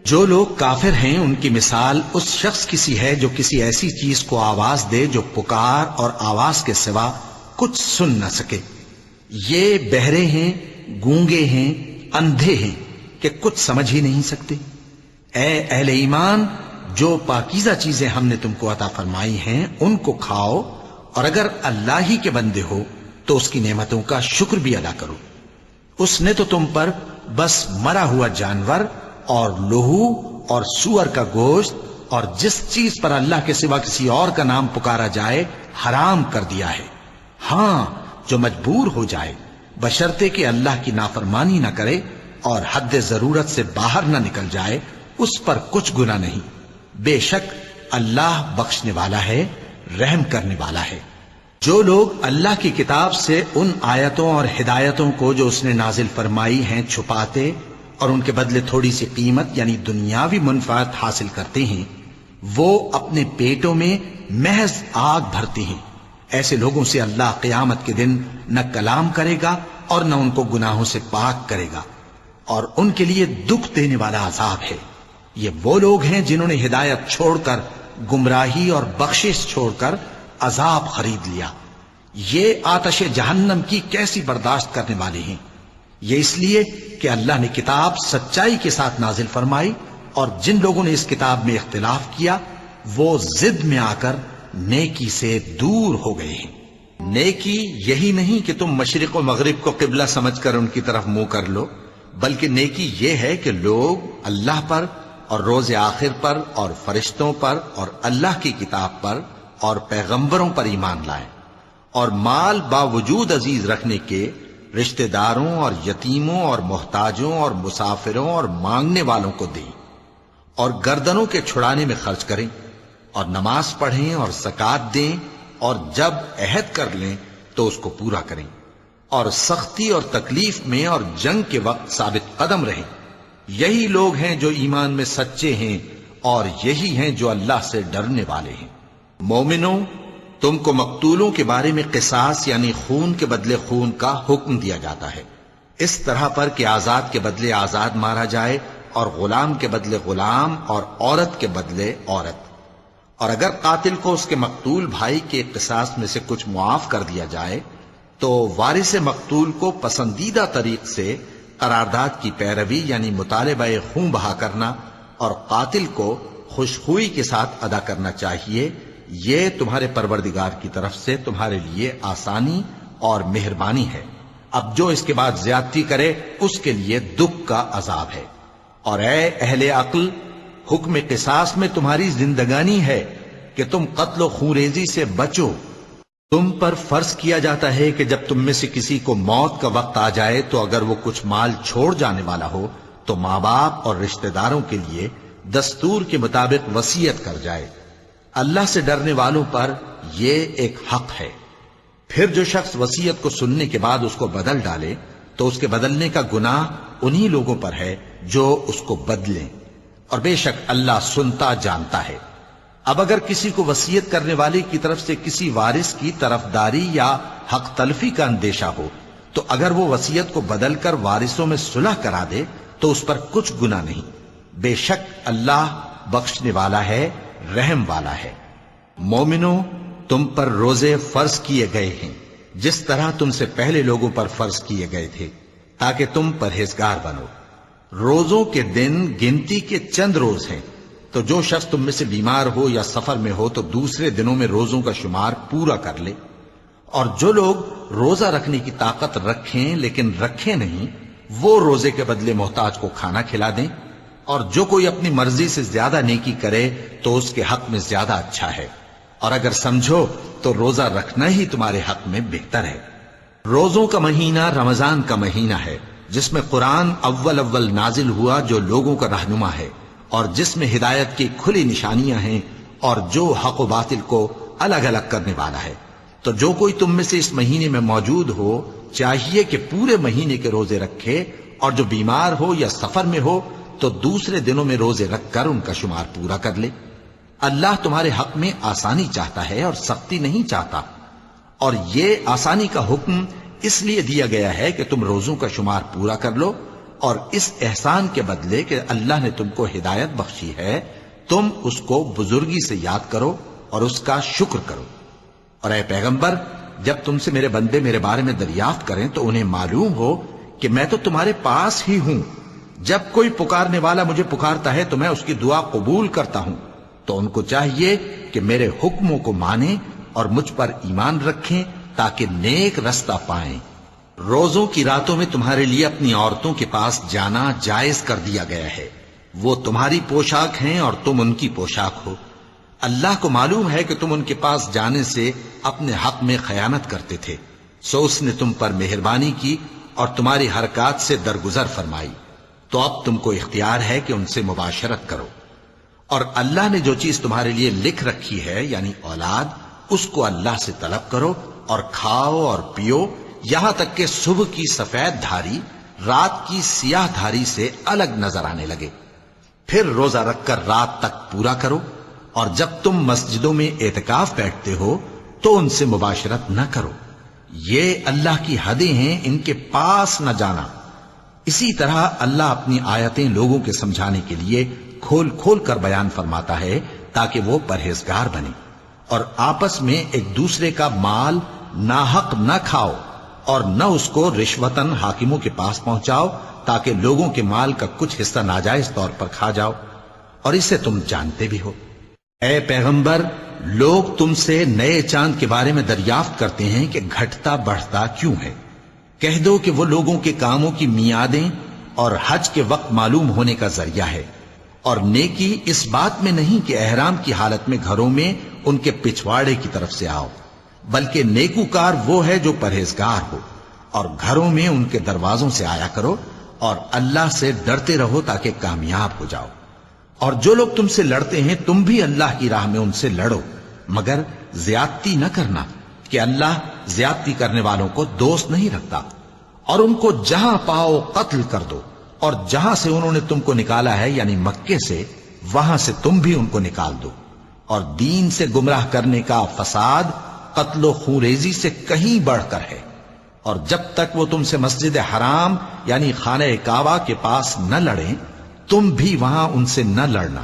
جو لوگ کافر ہیں ان کی مثال اس شخص کی سی ہے جو کسی ایسی چیز کو آواز دے جو پکار اور آواز کے سوا کچھ سن نہ سکے۔ یہ بہرے ہیں، گونگے ہیں، اندھے ہیں کہ کچھ سمجھ ہی نہیں سکتے۔ اے اہل ایمان، جو پاکیزہ چیزیں ہم نے تم کو عطا فرمائی ہیں ان کو کھاؤ، اور اگر اللہ ہی کے بندے ہو تو اس کی نعمتوں کا شکر بھی ادا کرو۔ اس نے تو تم پر بس مرا ہوا جانور اور لہو اور سور کا گوشت اور جس چیز پر اللہ کے سوا کسی اور کا نام پکارا جائے حرام کر دیا ہے۔ ہاں، جو مجبور ہو جائے بشرطے کہ اللہ کی نافرمانی نہ کرے اور حد ضرورت سے باہر نہ نکل جائے، اس پر کچھ گناہ نہیں۔ بے شک اللہ بخشنے والا ہے، رحم کرنے والا ہے۔ جو لوگ اللہ کی کتاب سے ان آیتوں اور ہدایتوں کو جو اس نے نازل فرمائی ہیں چھپاتے اور ان کے بدلے تھوڑی سی قیمت یعنی دنیاوی منفعت حاصل کرتے ہیں، وہ اپنے پیٹوں میں محض آگ بھرتے ہیں۔ ایسے لوگوں سے اللہ قیامت کے دن نہ کلام کرے گا اور نہ ان کو گناہوں سے پاک کرے گا، اور ان کے لیے دکھ دینے والا عذاب ہے۔ یہ وہ لوگ ہیں جنہوں نے ہدایت چھوڑ کر، گمراہی اور بخشش چھوڑ کر عذاب خرید لیا۔ یہ آتش جہنم کی کیسی برداشت کرنے والے ہیں۔ یہ اس لیے کہ اللہ نے کتاب سچائی کے ساتھ نازل فرمائی، اور جن لوگوں نے اس کتاب میں اختلاف کیا وہ ضد میں آ کر نیکی سے دور ہو گئے ہیں۔ نیکی یہی نہیں کہ تم مشرق و مغرب کو قبلہ سمجھ کر ان کی طرف منہ کر لو، بلکہ نیکی یہ ہے کہ لوگ اللہ پر اور روز آخر پر اور فرشتوں پر اور اللہ کی کتاب پر اور پیغمبروں پر ایمان لائیں، اور مال باوجود عزیز رکھنے کے رشتہ داروں اور یتیموں اور محتاجوں اور مسافروں اور مانگنے والوں کو دیں، اور گردنوں کے چھڑانے میں خرچ کریں، اور نماز پڑھیں اور زکوٰۃ دیں، اور جب عہد کر لیں تو اس کو پورا کریں، اور سختی اور تکلیف میں اور جنگ کے وقت ثابت قدم رہیں۔ یہی لوگ ہیں جو ایمان میں سچے ہیں، اور یہی ہیں جو اللہ سے ڈرنے والے ہیں۔ مومنوں، تم کو مقتولوں کے بارے میں قصاص یعنی خون کے بدلے خون کا حکم دیا جاتا ہے، اس طرح پر کہ آزاد کے بدلے آزاد مارا جائے، اور غلام کے بدلے غلام، اور عورت کے بدلے عورت۔ اور اگر قاتل کو اس کے مقتول بھائی کے قصاص میں سے کچھ معاف کر دیا جائے تو وارث مقتول کو پسندیدہ طریق سے قرارداد کی پیروی یعنی مطالبہ خون بہا کرنا اور قاتل کو خوشخوئی کے ساتھ ادا کرنا چاہیے۔ یہ تمہارے پروردگار کی طرف سے تمہارے لیے آسانی اور مہربانی ہے۔ اب جو اس کے بعد زیادتی کرے اس کے لیے دکھ کا عذاب ہے۔ اور اے اہل عقل، حکم قصاص میں تمہاری زندگانی ہے کہ تم قتل و خونریزی سے بچو۔ تم پر فرض کیا جاتا ہے کہ جب تم میں سے کسی کو موت کا وقت آ جائے تو اگر وہ کچھ مال چھوڑ جانے والا ہو تو ماں باپ اور رشتہ داروں کے لیے دستور کے مطابق وصیت کر جائے۔ اللہ سے ڈرنے والوں پر یہ ایک حق ہے۔ پھر جو شخص وصیت کو سننے کے بعد اس کو بدل ڈالے تو اس کے بدلنے کا گناہ انہی لوگوں پر ہے جو اس کو بدلیں، اور بے شک اللہ سنتا جانتا ہے۔ اب اگر کسی کو وصیت کرنے والے کی طرف سے کسی وارث کی طرفداری یا حق تلفی کا اندیشہ ہو تو اگر وہ وصیت کو بدل کر وارثوں میں صلح کرا دے تو اس پر کچھ گناہ نہیں، بے شک اللہ بخشنے والا ہے، رحم والا ہے۔ مومنوں، تم پر روزے فرض کیے گئے ہیں جس طرح تم سے پہلے لوگوں پر فرض کیے گئے تھے تاکہ تم پرہیزگار بنو۔ روزوں کے دن گنتی کے چند روز ہیں، تو جو شخص تم میں سے بیمار ہو یا سفر میں ہو تو دوسرے دنوں میں روزوں کا شمار پورا کر لے۔ اور جو لوگ روزہ رکھنے کی طاقت رکھیں لیکن رکھیں نہیں، وہ روزے کے بدلے محتاج کو کھانا کھلا دیں۔ اور جو کوئی اپنی مرضی سے زیادہ نیکی کرے تو اس کے حق میں زیادہ اچھا ہے، اور اگر سمجھو تو روزہ رکھنا ہی تمہارے حق میں بہتر ہے۔ روزوں کا مہینہ رمضان کا مہینہ ہے جس میں قرآن اول نازل ہوا، جو لوگوں کا رہنما ہے اور جس میں ہدایت کی کھلی نشانیاں ہیں اور جو حق و باطل کو الگ الگ کرنے والا ہے۔ تو جو کوئی تم میں سے اس مہینے میں موجود ہو چاہیے کہ پورے مہینے کے روزے رکھے، اور جو بیمار ہو یا سفر میں ہو تو دوسرے دنوں میں روزے رکھ کر ان کا شمار پورا کر لے۔ اللہ تمہارے حق میں آسانی چاہتا ہے اور سختی نہیں چاہتا، اور یہ آسانی کا حکم اس لیے دیا گیا ہے کہ تم روزوں کا شمار پورا کر لو، اور اس احسان کے بدلے کہ اللہ نے تم کو ہدایت بخشی ہے تم اس کو بزرگی سے یاد کرو اور اس کا شکر کرو۔ اور اے پیغمبر، جب تم سے میرے بندے میرے بارے میں دریافت کریں تو انہیں معلوم ہو کہ میں تو تمہارے پاس ہی ہوں۔ جب کوئی پکارنے والا مجھے پکارتا ہے تو میں اس کی دعا قبول کرتا ہوں۔ تو ان کو چاہیے کہ میرے حکموں کو مانیں اور مجھ پر ایمان رکھیں تاکہ نیک رستہ پائیں۔ روزوں کی راتوں میں تمہارے لیے اپنی عورتوں کے پاس جانا جائز کر دیا گیا ہے، وہ تمہاری پوشاک ہیں اور تم ان کی پوشاک ہو۔ اللہ کو معلوم ہے کہ تم ان کے پاس جانے سے اپنے حق میں خیانت کرتے تھے، سو اس نے تم پر مہربانی کی اور تمہاری حرکات سے درگزر فرمائی، تو اب تم کو اختیار ہے کہ ان سے مباشرت کرو۔ اور اللہ نے جو چیز تمہارے لیے لکھ رکھی ہے یعنی اولاد، اس کو اللہ سے طلب کرو اور کھاؤ اور پیو یہاں تک کہ صبح کی سفید دھاری رات کی سیاہ دھاری سے الگ نظر آنے لگے، پھر روزہ رکھ کر رات تک پورا کرو۔ اور جب تم مسجدوں میں اعتکاف بیٹھتے ہو تو ان سے مباشرت نہ کرو، یہ اللہ کی حدیں ہیں، ان کے پاس نہ جانا۔ اسی طرح اللہ اپنی آیتیں لوگوں کے سمجھانے کے لیے کھول کھول کر بیان فرماتا ہے تاکہ وہ پرہیزگار بنے۔ اور آپس میں ایک دوسرے کا مال ناحق نہ کھاؤ اور نہ اس کو رشوتاً حاکموں کے پاس پہنچاؤ تاکہ لوگوں کے مال کا کچھ حصہ ناجائز طور پر کھا جاؤ، اور اسے تم جانتے بھی ہو۔ اے پیغمبر، لوگ تم سے نئے چاند کے بارے میں دریافت کرتے ہیں کہ گھٹتا بڑھتا کیوں ہے۔ کہہ دو کہ وہ لوگوں کے کاموں کی میعادیں اور حج کے وقت معلوم ہونے کا ذریعہ ہے، اور نیکی اس بات میں نہیں کہ احرام کی حالت میں گھروں میں ان کے پچھواڑے کی طرف سے آؤ، بلکہ نیکوکار وہ ہے جو پرہیزگار ہو، اور گھروں میں ان کے دروازوں سے آیا کرو اور اللہ سے ڈرتے رہو تاکہ کامیاب ہو جاؤ۔ اور جو لوگ تم سے لڑتے ہیں تم بھی اللہ کی راہ میں ان سے لڑو، مگر زیادتی نہ کرنا کہ اللہ زیادتی کرنے والوں کو دوست نہیں رکھتا۔ اور ان کو جہاں پاؤ قتل کر دو، اور جہاں سے انہوں نے تم کو نکالا ہے یعنی مکے سے، وہاں سے تم بھی ان کو نکال دو۔ اور دین سے گمراہ کرنے کا فساد قتل و خونریزی سے کہیں بڑھ کر ہے۔ اور جب تک وہ تم سے مسجد حرام یعنی خانہ کعبہ کے پاس نہ لڑیں تم بھی وہاں ان سے نہ لڑنا۔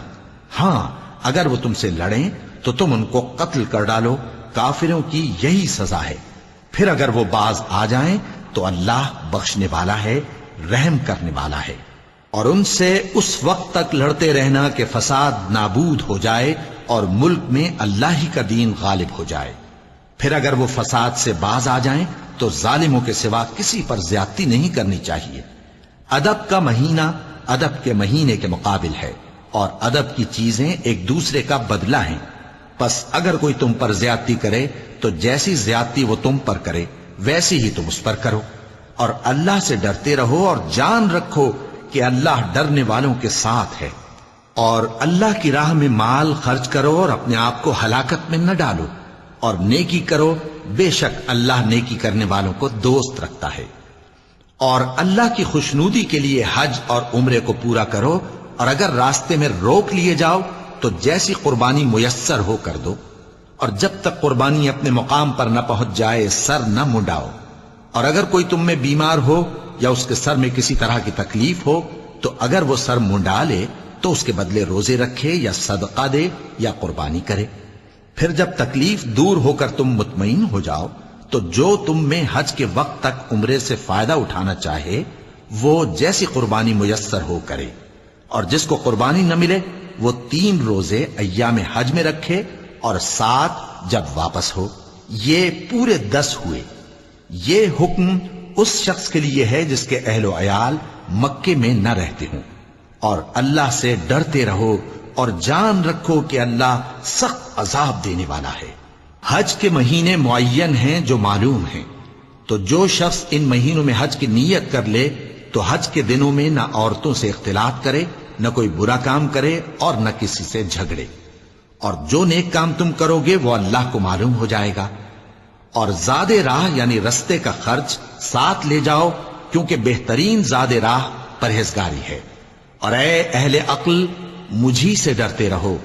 ہاں اگر وہ تم سے لڑیں تو تم ان کو قتل کر ڈالو، کافروں کی یہی سزا ہے۔ پھر اگر وہ باز آ جائیں تو اللہ بخشنے والا ہے، رحم کرنے والا ہے۔ اور ان سے اس وقت تک لڑتے رہنا کہ فساد نابود ہو جائے اور ملک میں اللہ ہی کا دین غالب ہو جائے۔ پھر اگر وہ فساد سے باز آ جائیں تو ظالموں کے سوا کسی پر زیادتی نہیں کرنی چاہیے۔ ادب کا مہینہ ادب کے مہینے کے مقابل ہے، اور ادب کی چیزیں ایک دوسرے کا بدلہ ہیں۔ پس اگر کوئی تم پر زیادتی کرے تو جیسی زیادتی وہ تم پر کرے ویسی ہی تم اس پر کرو، اور اللہ سے ڈرتے رہو اور جان رکھو کہ اللہ ڈرنے والوں کے ساتھ ہے۔ اور اللہ کی راہ میں مال خرچ کرو اور اپنے آپ کو ہلاکت میں نہ ڈالو، اور نیکی کرو، بے شک اللہ نیکی کرنے والوں کو دوست رکھتا ہے۔ اور اللہ کی خوشنودی کے لیے حج اور عمرے کو پورا کرو، اور اگر راستے میں روک لیے جاؤ تو جیسی قربانی میسر ہو کر دو، اور جب تک قربانی اپنے مقام پر نہ پہنچ جائے سر نہ منڈاؤ۔ اور اگر کوئی تم میں بیمار ہو یا اس کے سر میں کسی طرح کی تکلیف ہو تو اگر وہ سر منڈا لے تو اس کے بدلے روزے رکھے یا صدقہ دے یا قربانی کرے۔ پھر جب تکلیف دور ہو کر تم مطمئن ہو جاؤ تو جو تم میں حج کے وقت تک عمرے سے فائدہ اٹھانا چاہے وہ جیسی قربانی میسر ہو کرے، اور جس کو قربانی نہ ملے وہ 3 روزے ایام حج میں رکھے اور 7 جب واپس ہو، یہ پورے 10 ہوئے۔ یہ حکم اس شخص کے لیے ہے جس کے اہل و عیال مکے میں نہ رہتے ہوں۔ اور اللہ سے ڈرتے رہو اور جان رکھو کہ اللہ سخت عذاب دینے والا ہے۔ حج کے مہینے معین ہیں جو معلوم ہیں، تو جو شخص ان مہینوں میں حج کی نیت کر لے تو حج کے دنوں میں نہ عورتوں سے اختلاط کرے، نہ کوئی برا کام کرے اور نہ کسی سے جھگڑے۔ اور جو نیک کام تم کرو گے وہ اللہ کو معلوم ہو جائے گا۔ اور زاد راہ یعنی رستے کا خرچ ساتھ لے جاؤ، کیونکہ بہترین زاد راہ پرہیزگاری ہے۔ اور اے اہل عقل مجھی سے ڈرتے رہو،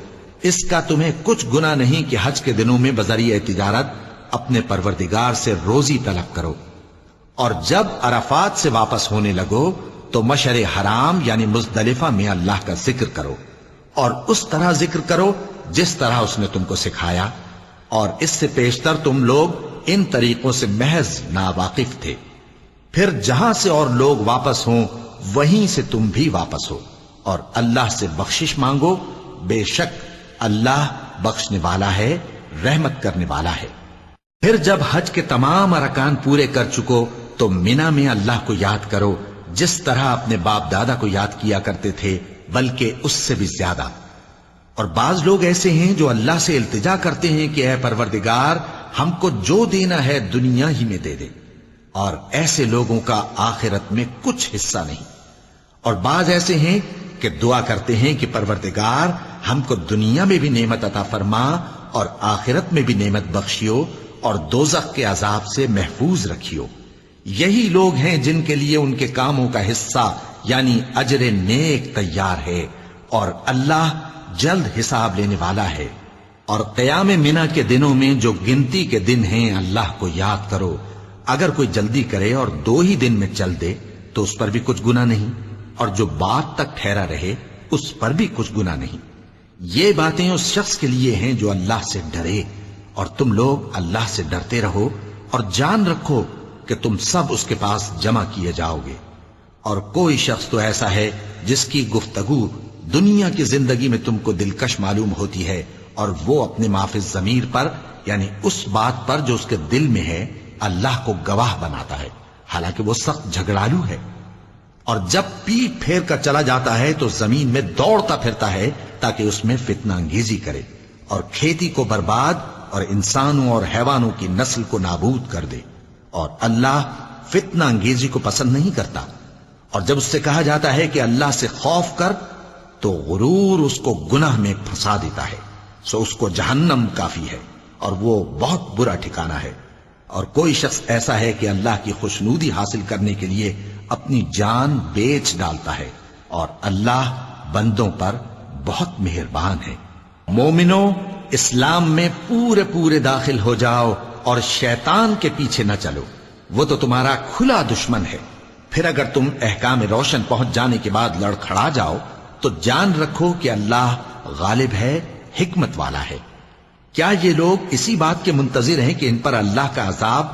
اس کا تمہیں کچھ گناہ نہیں کہ حج کے دنوں میں بذریعہ تجارت اپنے پروردگار سے روزی طلب کرو۔ اور جب عرفات سے واپس ہونے لگو تو مشعر حرام یعنی مزدلفہ میں اللہ کا ذکر کرو، اور اس طرح ذکر کرو جس طرح اس نے تم کو سکھایا، اور اس سے پیشتر تم لوگ ان طریقوں سے محض ناواقف تھے۔ پھر جہاں سے اور لوگ واپس ہوں وہیں سے تم بھی واپس ہو، اور اللہ سے بخشش مانگو، بے شک اللہ بخشنے والا ہے، رحمت کرنے والا ہے۔ پھر جب حج کے تمام ارکان پورے کر چکو تو مینا میں اللہ کو یاد کرو جس طرح اپنے باپ دادا کو یاد کیا کرتے تھے، بلکہ اس سے بھی زیادہ۔ اور بعض لوگ ایسے ہیں جو اللہ سے التجا کرتے ہیں کہ اے پروردگار ہم کو جو دینا ہے دنیا ہی میں دے دے، اور ایسے لوگوں کا آخرت میں کچھ حصہ نہیں۔ اور بعض ایسے ہیں کہ دعا کرتے ہیں کہ پروردگار ہم کو دنیا میں بھی نعمت عطا فرما اور آخرت میں بھی نعمت بخشیو اور دوزخ کے عذاب سے محفوظ رکھیو۔ یہی لوگ ہیں جن کے لیے ان کے کاموں کا حصہ یعنی اجر نیک تیار ہے، اور اللہ جلد حساب لینے والا ہے۔ اور قیام منی کے دنوں میں جو گنتی کے دن ہیں اللہ کو یاد کرو، اگر کوئی جلدی کرے اور 2 ہی دن میں چل دے تو اس پر بھی کچھ گناہ نہیں، اور جو بات تک ٹھہرا رہے اس پر بھی کچھ گناہ نہیں۔ یہ باتیں اس شخص کے لیے ہیں جو اللہ سے ڈرے، اور تم لوگ اللہ سے ڈرتے رہو اور جان رکھو کہ تم سب اس کے پاس جمع کیے جاؤ گے۔ اور کوئی شخص تو ایسا ہے جس کی گفتگو دنیا کی زندگی میں تم کو دلکش معلوم ہوتی ہے اور وہ اپنے معافی ضمیر پر یعنی اس بات پر جو اس کے دل میں ہے اللہ کو گواہ بناتا ہے، حالانکہ وہ سخت جھگڑالو ہے۔ اور جب پیٹ پھیر کر چلا جاتا ہے تو زمین میں دوڑتا پھرتا ہے تاکہ اس میں فتنہ انگیزی کرے اور کھیتی کو برباد اور انسانوں اور حیوانوں کی نسل کو نابود کر دے، اور اللہ فتنہ انگیزی کو پسند نہیں کرتا۔ اور جب اس سے کہا جاتا ہے کہ اللہ سے خوف کر تو غرور اس کو گناہ میں پھنسا دیتا ہے، سو اس کو جہنم کافی ہے اور وہ بہت برا ٹھکانہ ہے۔ اور کوئی شخص ایسا ہے کہ اللہ کی خوشنودی حاصل کرنے کے لیے اپنی جان بیچ ڈالتا ہے، اور اللہ بندوں پر بہت مہربان ہے۔ مومنو، اسلام میں پورے پورے داخل ہو جاؤ اور شیطان کے پیچھے نہ چلو، وہ تو تمہارا کھلا دشمن ہے۔ پھر اگر تم احکام روشن پہنچ جانے کے بعد لڑکھڑا جاؤ تو جان رکھو کہ اللہ غالب ہے، حکمت والا ہے۔ کیا یہ لوگ اسی بات کے منتظر ہیں کہ ان پر اللہ کا عذاب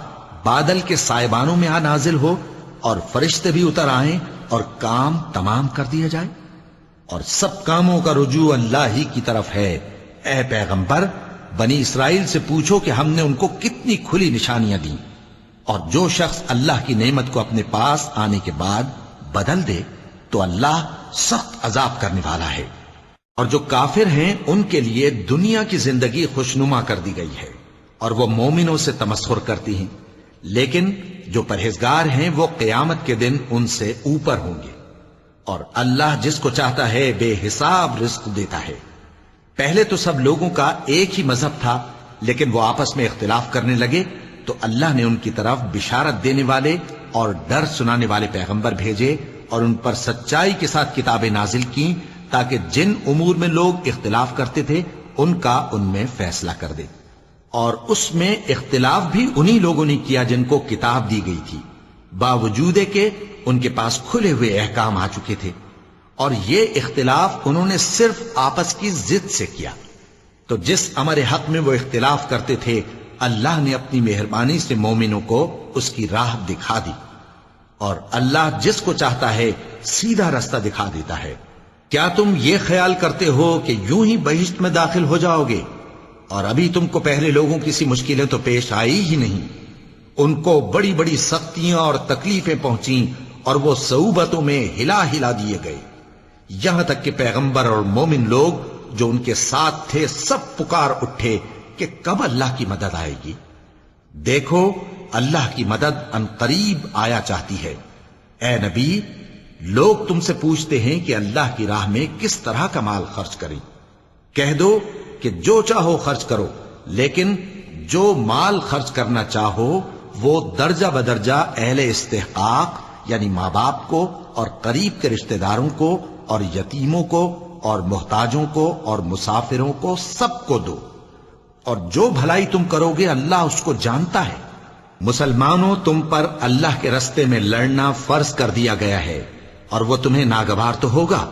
بادل کے سائبانوں میں آ نازل ہو اور فرشتے بھی اتر آئیں اور کام تمام کر دیا جائے؟ اور سب کاموں کا رجوع اللہ ہی کی طرف ہے۔ اے پیغمبر، بنی اسرائیل سے پوچھو کہ ہم نے ان کو کتنی کھلی نشانیاں دیں، اور جو شخص اللہ کی نعمت کو اپنے پاس آنے کے بعد بدل دے تو اللہ سخت عذاب کرنے والا ہے۔ اور جو کافر ہیں ان کے لیے دنیا کی زندگی خوشنما کر دی گئی ہے اور وہ مومنوں سے تمسخر کرتی ہیں، لیکن جو پرہیزگار ہیں وہ قیامت کے دن ان سے اوپر ہوں گے۔ اور اللہ جس کو چاہتا ہے بے حساب رزق دیتا ہے۔ پہلے تو سب لوگوں کا ایک ہی مذہب تھا، لیکن وہ آپس میں اختلاف کرنے لگے تو اللہ نے ان کی طرف بشارت دینے والے اور ڈر سنانے والے پیغمبر بھیجے اور ان پر سچائی کے ساتھ کتابیں نازل کی تاکہ جن امور میں لوگ اختلاف کرتے تھے ان کا ان میں فیصلہ کر دے۔ اور اس میں اختلاف بھی انہی لوگوں نے کیا جن کو کتاب دی گئی تھی، باوجود کہ ان کے پاس کھلے ہوئے احکام آ چکے تھے، اور یہ اختلاف انہوں نے صرف آپس کی ضد سے کیا۔ تو جس امر حق میں وہ اختلاف کرتے تھے اللہ نے اپنی مہربانی سے مومنوں کو اس کی راہ دکھا دی، اور اللہ جس کو چاہتا ہے سیدھا رستہ دکھا دیتا ہے۔ کیا تم یہ خیال کرتے ہو کہ یوں ہی بہشت میں داخل ہو جاؤ گے، اور ابھی تم کو پہلے لوگوں کی سی مشکلیں تو پیش آئی ہی نہیں؟ ان کو بڑی بڑی سختیاں اور تکلیفیں پہنچیں اور وہ صعوبتوں میں ہلا ہلا دیے گئے، یہاں تک کہ پیغمبر اور مومن لوگ جو ان کے ساتھ تھے سب پکار اٹھے کہ کب اللہ کی مدد آئے گی۔ دیکھو اللہ کی مدد ان قریب آیا چاہتی ہے۔ اے نبی، لوگ تم سے پوچھتے ہیں کہ اللہ کی راہ میں کس طرح کا مال خرچ کریں۔ کہہ دو کہ جو چاہو خرچ کرو، لیکن جو مال خرچ کرنا چاہو وہ درجہ بدرجہ اہل استحقاق یعنی ماں باپ کو اور قریب کے رشتہ داروں کو اور یتیموں کو اور محتاجوں کو اور مسافروں کو سب کو دو، اور جو بھلائی تم کرو گے اللہ اس کو جانتا ہے۔ مسلمانوں، تم پر اللہ کے رستے میں لڑنا فرض کر دیا گیا ہے، اور وہ تمہیں ناگوار تو ہوگا،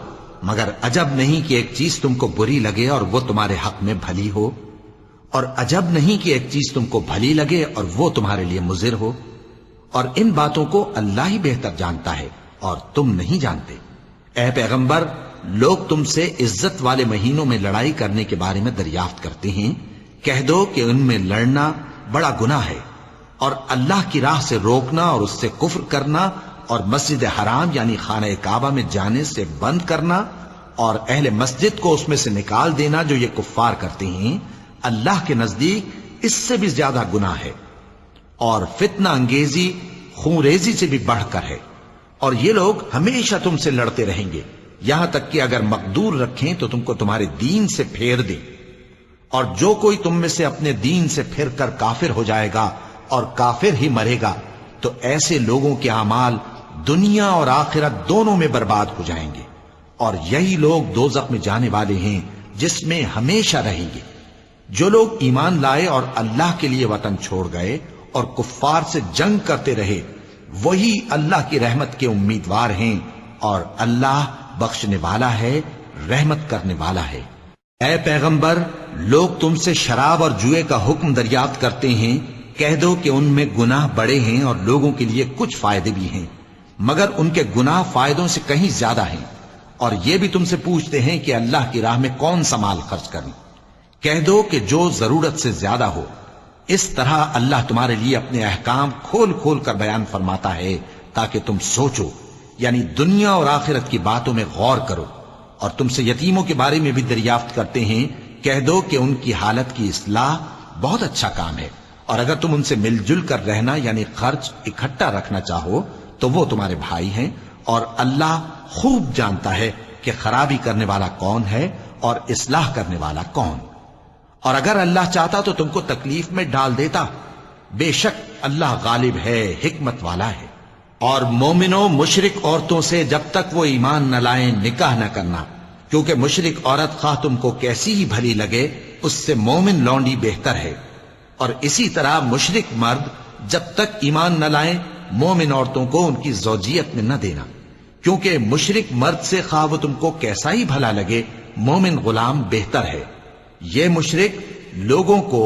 مگر عجب نہیں کہ ایک چیز تم کو بری لگے اور وہ تمہارے حق میں بھلی ہو، اور عجب نہیں کہ ایک چیز تم کو بھلی لگے اور وہ تمہارے لیے مضر ہو، اور ان باتوں کو اللہ ہی بہتر جانتا ہے اور تم نہیں جانتے۔ اے پیغمبر، لوگ تم سے عزت والے مہینوں میں لڑائی کرنے کے بارے میں دریافت کرتے ہیں، کہہ دو کہ ان میں لڑنا بڑا گناہ ہے، اور اللہ کی راہ سے روکنا اور اس سے کفر کرنا اور مسجد حرام یعنی خانہ کعبہ میں جانے سے بند کرنا اور اہل مسجد کو اس میں سے نکال دینا جو یہ کفار کرتے ہیں، اللہ کے نزدیک اس سے بھی زیادہ گناہ ہے، اور فتنہ انگیزی خون ریزی سے بھی بڑھ کر ہے۔ اور یہ لوگ ہمیشہ تم سے لڑتے رہیں گے، یہاں تک کہ اگر مقدور رکھیں تو تم کو تمہارے دین سے پھیر دیں، اور جو کوئی تم میں سے اپنے دین سے پھر کر کافر ہو جائے گا اور کافر ہی مرے گا تو ایسے لوگوں کے اعمال دنیا اور آخرت دونوں میں برباد ہو جائیں گے، اور یہی لوگ دوزخ میں جانے والے ہیں جس میں ہمیشہ رہیں گے۔ جو لوگ ایمان لائے اور اللہ کے لیے وطن چھوڑ گئے اور کفار سے جنگ کرتے رہے وہی اللہ کی رحمت کے امیدوار ہیں، اور اللہ بخشنے والا ہے، رحمت کرنے والا ہے۔ اے پیغمبر، لوگ تم سے شراب اور جوئے کا حکم دریافت کرتے ہیں، کہہ دو کہ ان میں گناہ بڑے ہیں اور لوگوں کے لیے کچھ فائدے بھی ہیں، مگر ان کے گناہ فائدوں سے کہیں زیادہ ہیں۔ اور یہ بھی تم سے پوچھتے ہیں کہ اللہ کی راہ میں کون سا مال خرچ کریں۔ کہہ دو کہ جو ضرورت سے زیادہ ہو. اس طرح اللہ تمہارے لیے اپنے احکام کھول کھول کر بیان فرماتا ہے تاکہ تم سوچو، یعنی دنیا اور آخرت کی باتوں میں غور کرو. اور تم سے یتیموں کے بارے میں بھی دریافت کرتے ہیں، کہہ دو کہ ان کی حالت کی اصلاح بہت اچھا کام ہے، اور اگر تم ان سے مل جل کر رہنا یعنی خرچ اکٹھا رکھنا چاہو تو وہ تمہارے بھائی ہیں، اور اللہ خوب جانتا ہے کہ خرابی کرنے والا کون ہے اور اصلاح کرنے والا کون. اور اگر اللہ چاہتا تو تم کو تکلیف میں ڈال دیتا، بے شک اللہ غالب ہے، حکمت والا ہے. اور مومنوں مشرک عورتوں سے جب تک وہ ایمان نہ لائیں نکاح نہ کرنا، کیونکہ مشرک عورت خواہ تم کو کیسی ہی بھلی لگے اس سے مومن لونڈی بہتر ہے. اور اسی طرح مشرک مرد جب تک ایمان نہ لائیں مومن عورتوں کو ان کی زوجیت میں نہ دینا، کیونکہ مشرک مرد سے خواہ وہ تم کو کیسا ہی بھلا لگے مومن غلام بہتر ہے. یہ مشرک لوگوں کو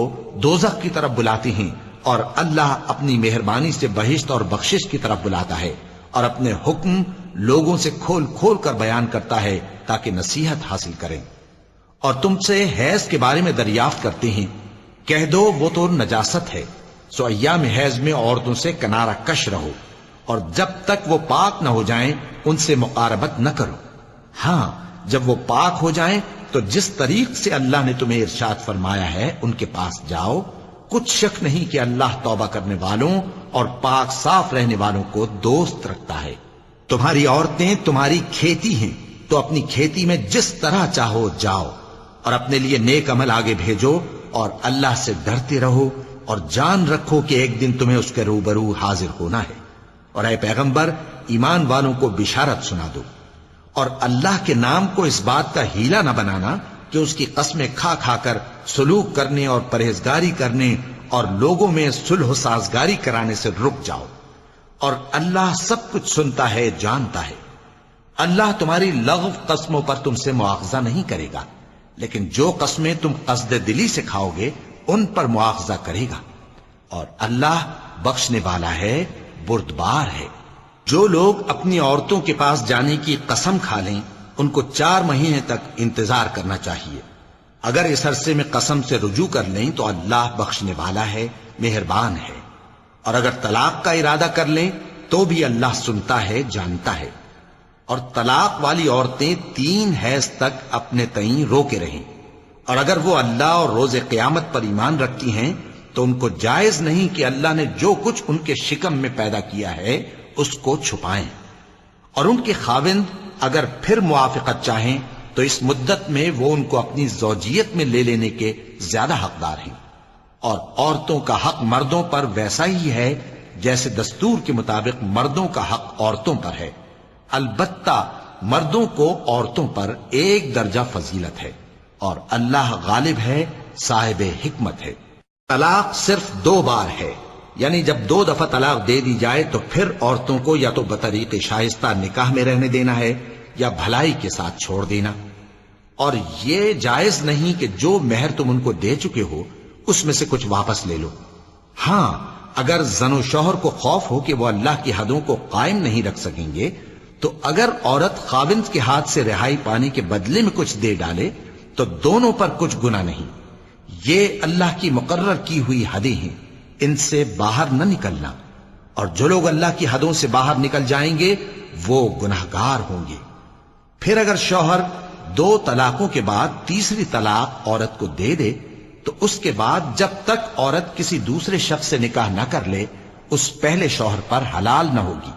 دوزخ کی طرف بلاتے ہیں، اور اللہ اپنی مہربانی سے بہشت اور بخشش کی طرف بلاتا ہے، اور اپنے حکم لوگوں سے کھول کھول کر بیان کرتا ہے تاکہ نصیحت حاصل کریں. اور تم سے حیض کے بارے میں دریافت کرتے ہیں، کہہ دو وہ تو نجاست ہے، سو ایام حیض میں عورتوں سے کنارہ کش رہو، اور جب تک وہ پاک نہ ہو جائیں ان سے مقاربت نہ کرو. ہاں جب وہ پاک ہو جائیں تو جس طریق سے اللہ نے تمہیں ارشاد فرمایا ہے ان کے پاس جاؤ. کچھ شک نہیں کہ اللہ توبہ کرنے والوں اور پاک صاف رہنے والوں کو دوست رکھتا ہے. تمہاری عورتیں تمہاری کھیتی ہیں، تو اپنی کھیتی میں جس طرح چاہو جاؤ، اور اپنے لیے نیک عمل آگے بھیجو، اور اللہ سے ڈرتے رہو، اور جان رکھو کہ ایک دن تمہیں اس کے روبرو حاضر ہونا ہے. اور اے پیغمبر ایمان والوں کو بشارت سنا دو، اور اللہ کے نام کو اس بات کا ہیلا نہ بنانا کہ اس کی قسمیں کھا کھا کر سلوک کرنے اور پرہیزگاری کرنے اور لوگوں میں صلح و سازگاری کرانے سے رک جاؤ. اور اللہ سب کچھ سنتا ہے، جانتا ہے. اللہ تمہاری لغو قسموں پر تم سے مواخذہ نہیں کرے گا، لیکن جو قسمیں تم قصد دلی سے کھاؤ گے ان پر مواخذہ کرے گا. اور اللہ بخشنے والا ہے، بردبار ہے. جو لوگ اپنی عورتوں کے پاس جانے کی قسم کھا لیں ان کو 4 مہینے تک انتظار کرنا چاہیے. اگر اس عرصے میں قسم سے رجوع کر لیں تو اللہ بخشنے والا ہے، مہربان ہے. اور اگر طلاق کا ارادہ کر لیں تو بھی اللہ سنتا ہے، جانتا ہے. اور طلاق والی عورتیں 3 حیض تک اپنے تئیں روکے رہیں، اور اگر وہ اللہ اور روز قیامت پر ایمان رکھتی ہیں تو ان کو جائز نہیں کہ اللہ نے جو کچھ ان کے شکم میں پیدا کیا ہے اس کو چھپائیں. اور ان کے خاوند اگر پھر موافقت چاہیں تو اس مدت میں وہ ان کو اپنی زوجیت میں لے لینے کے زیادہ حقدار ہیں. اور عورتوں کا حق مردوں پر ویسا ہی ہے جیسے دستور کے مطابق مردوں کا حق عورتوں پر ہے. البتہ مردوں کو عورتوں پر 1 درجہ فضیلت ہے، اور اللہ غالب ہے، صاحب حکمت ہے. طلاق صرف 2 بار ہے، یعنی جب 2 دفعہ طلاق دے دی جائے تو پھر عورتوں کو یا تو بطریق شائستہ نکاح میں رہنے دینا ہے یا بھلائی کے ساتھ چھوڑ دینا. اور یہ جائز نہیں کہ جو مہر تم ان کو دے چکے ہو اس میں سے کچھ واپس لے لو. ہاں اگر زن و شوہر کو خوف ہو کہ وہ اللہ کی حدوں کو قائم نہیں رکھ سکیں گے تو اگر عورت خاوند کے ہاتھ سے رہائی پانے کے بدلے میں کچھ دے ڈالے تو دونوں پر کچھ گناہ نہیں. یہ اللہ کی مقرر کی ہوئی حدیں ہیں، ان سے باہر نہ نکلنا. اور جو لوگ اللہ کی حدوں سے باہر نکل جائیں گے وہ گناہگار ہوں گے. پھر اگر شوہر 2 طلاقوں کے بعد تیسری طلاق عورت کو دے دے تو اس کے بعد جب تک عورت کسی دوسرے شخص سے نکاح نہ کر لے اس پہلے شوہر پر حلال نہ ہوگی.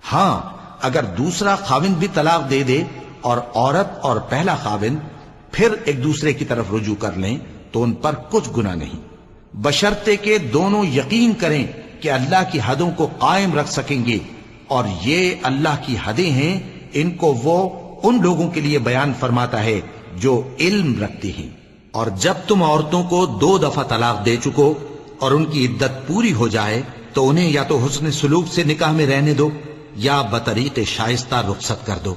ہاں اگر دوسرا خاوند بھی طلاق دے دے اور عورت اور پہلا خاوند پھر ایک دوسرے کی طرف رجوع کر لیں تو ان پر کچھ گناہ نہیں، بشرطے کہ دونوں یقین کریں کہ اللہ کی حدوں کو قائم رکھ سکیں گے. اور یہ اللہ کی حدیں ہیں، ان کو وہ ان لوگوں کے لیے بیان فرماتا ہے جو علم رکھتے ہیں. اور جب تم عورتوں کو 2 دفعہ طلاق دے چکو اور ان کی عدت پوری ہو جائے تو انہیں یا تو حسن سلوک سے نکاح میں رہنے دو یا بطریق شائستہ رخصت کر دو.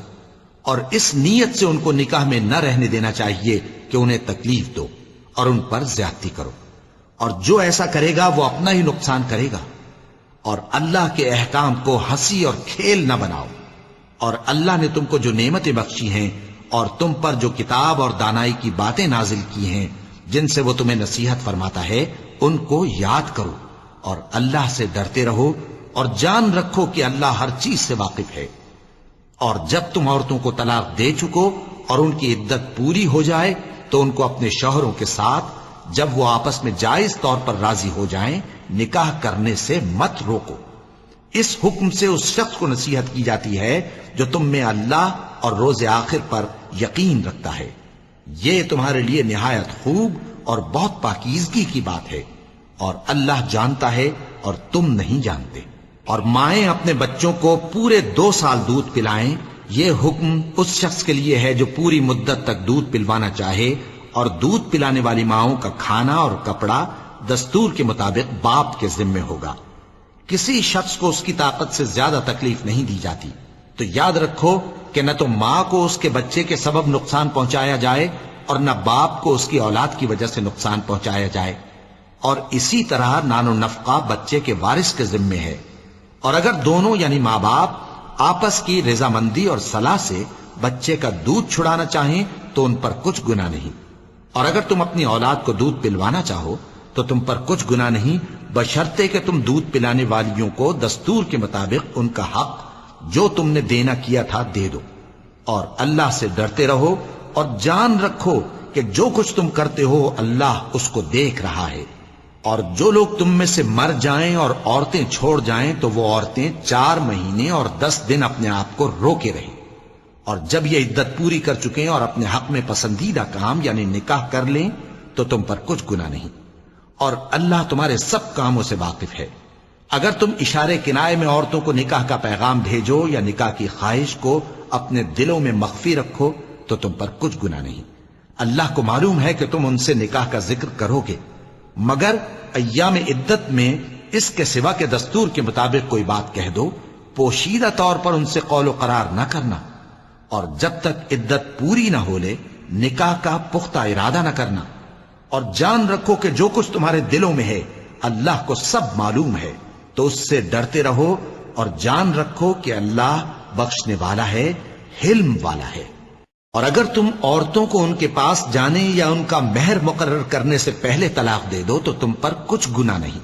اور اس نیت سے ان کو نکاح میں نہ رہنے دینا چاہیے کہ انہیں تکلیف دو اور ان پر زیادتی کرو. اور جو ایسا کرے گا وہ اپنا ہی نقصان کرے گا. اور اللہ کے احکام کو ہنسی اور کھیل نہ بناؤ. اور اللہ نے تم کو جو نعمتیں بخشی ہیں اور تم پر جو کتاب اور دانائی کی باتیں نازل کی ہیں جن سے وہ تمہیں نصیحت فرماتا ہے ان کو یاد کرو، اور اللہ سے ڈرتے رہو، اور جان رکھو کہ اللہ ہر چیز سے واقف ہے۔ اور جب تم عورتوں کو طلاق دے چکو اور ان کی عدت پوری ہو جائے تو ان کو اپنے شوہروں کے ساتھ جب وہ آپس میں جائز طور پر راضی ہو جائیں نکاح کرنے سے مت روکو۔ اس حکم سے اس شخص کو نصیحت کی جاتی ہے جو تم میں اللہ اور روز آخر پر یقین رکھتا ہے۔ یہ تمہارے لیے نہایت خوب اور بہت پاکیزگی کی بات ہے، اور اللہ جانتا ہے اور تم نہیں جانتے۔ اور مائیں اپنے بچوں کو پورے 2 سال دودھ پلائیں، یہ حکم اس شخص کے لیے ہے جو پوری مدت تک دودھ پلوانا چاہے، اور دودھ پلانے والی ماؤں کا کھانا اور کپڑا دستور کے مطابق باپ کے ذمے ہوگا۔ کسی شخص کو اس کی طاقت سے زیادہ تکلیف نہیں دی جاتی، تو یاد رکھو کہ نہ تو ماں کو اس کے بچے کے سبب نقصان پہنچایا جائے اور نہ باپ کو اس کی اولاد کی وجہ سے نقصان پہنچایا جائے، اور اسی طرح نان و نفقہ بچے کے وارث کے ذمے ہے۔ اور اگر دونوں یعنی ماں باپ آپس کی رضامندی اور صلاح سے بچے کا دودھ چھڑانا چاہیں تو ان پر کچھ گناہ نہیں، اور اگر تم اپنی اولاد کو دودھ پلوانا چاہو تو تم پر کچھ گناہ نہیں، بشرطے کہ تم دودھ پلانے والیوں کو دستور کے مطابق ان کا حق جو تم نے دینا کیا تھا دے دو۔ اور اللہ سے ڈرتے رہو اور جان رکھو کہ جو کچھ تم کرتے ہو اللہ اس کو دیکھ رہا ہے۔ اور جو لوگ تم میں سے مر جائیں اور عورتیں چھوڑ جائیں تو وہ عورتیں 4 مہینے اور 10 دن اپنے آپ کو روکے رہیں، اور جب یہ عدت پوری کر چکیں اور اپنے حق میں پسندیدہ کام یعنی نکاح کر لیں تو تم پر کچھ گناہ نہیں، اور اللہ تمہارے سب کاموں سے واقف ہے۔ اگر تم اشارے کنائے میں عورتوں کو نکاح کا پیغام بھیجو یا نکاح کی خواہش کو اپنے دلوں میں مخفی رکھو تو تم پر کچھ گناہ نہیں۔ اللہ کو معلوم ہے کہ تم ان سے نکاح کا ذکر کرو گے، مگر ایام عدت میں اس کے سوا کے دستور کے مطابق کوئی بات کہہ دو، پوشیدہ طور پر ان سے قول و قرار نہ کرنا، اور جب تک عدت پوری نہ ہو لے نکاح کا پختہ ارادہ نہ کرنا۔ اور جان رکھو کہ جو کچھ تمہارے دلوں میں ہے اللہ کو سب معلوم ہے، تو اس سے ڈرتے رہو اور جان رکھو کہ اللہ بخشنے والا ہے، حلم والا ہے۔ اور اگر تم عورتوں کو ان کے پاس جانے یا ان کا مہر مقرر کرنے سے پہلے طلاق دے دو تو تم پر کچھ گناہ نہیں،